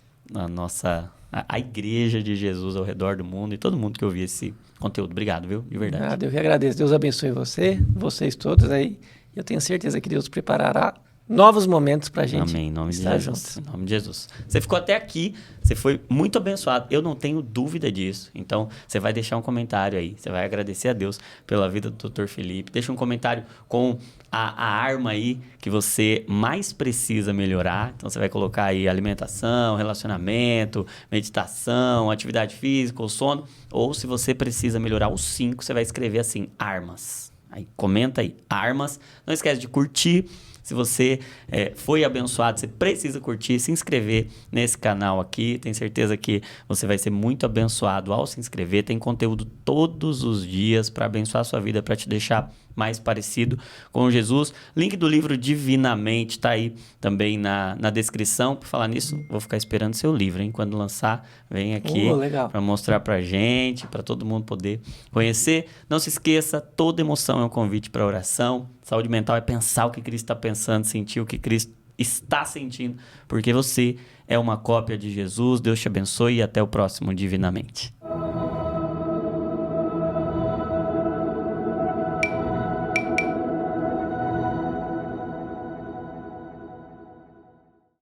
a igreja de Jesus ao redor do mundo e todo mundo que ouvir esse conteúdo. Obrigado, viu? De verdade. Eu que agradeço. Deus abençoe vocês todos aí. Eu tenho certeza que Deus preparará novos momentos pra gente. Amém, em nome de estar Jesus. juntos. Em nome de Jesus. Você ficou até aqui, você foi muito abençoado. Eu não tenho dúvida disso. Então, você vai deixar um comentário aí. Você vai agradecer a Deus pela vida do Dr. Felipe. Deixa um comentário com a arma aí que você mais precisa melhorar. Então, você vai colocar aí alimentação, relacionamento, meditação, atividade física, o sono. Ou se você precisa melhorar os 5, você vai escrever assim, armas. Aí, comenta aí, armas. Não esquece de curtir. Se você foi abençoado, você precisa curtir, se inscrever nesse canal aqui. Tenho certeza que você vai ser muito abençoado ao se inscrever. Tem conteúdo todos os dias para abençoar a sua vida, para te deixar mais parecido com Jesus. Link do livro Divinamente está aí também na descrição. Por falar nisso, vou ficar esperando seu livro, hein? Quando lançar, vem aqui para mostrar para gente, para todo mundo poder conhecer. Não se esqueça, toda emoção é um convite para oração. Saúde mental é pensar o que Cristo está pensando, sentir o que Cristo está sentindo, porque você é uma cópia de Jesus. Deus te abençoe e até o próximo Divinamente.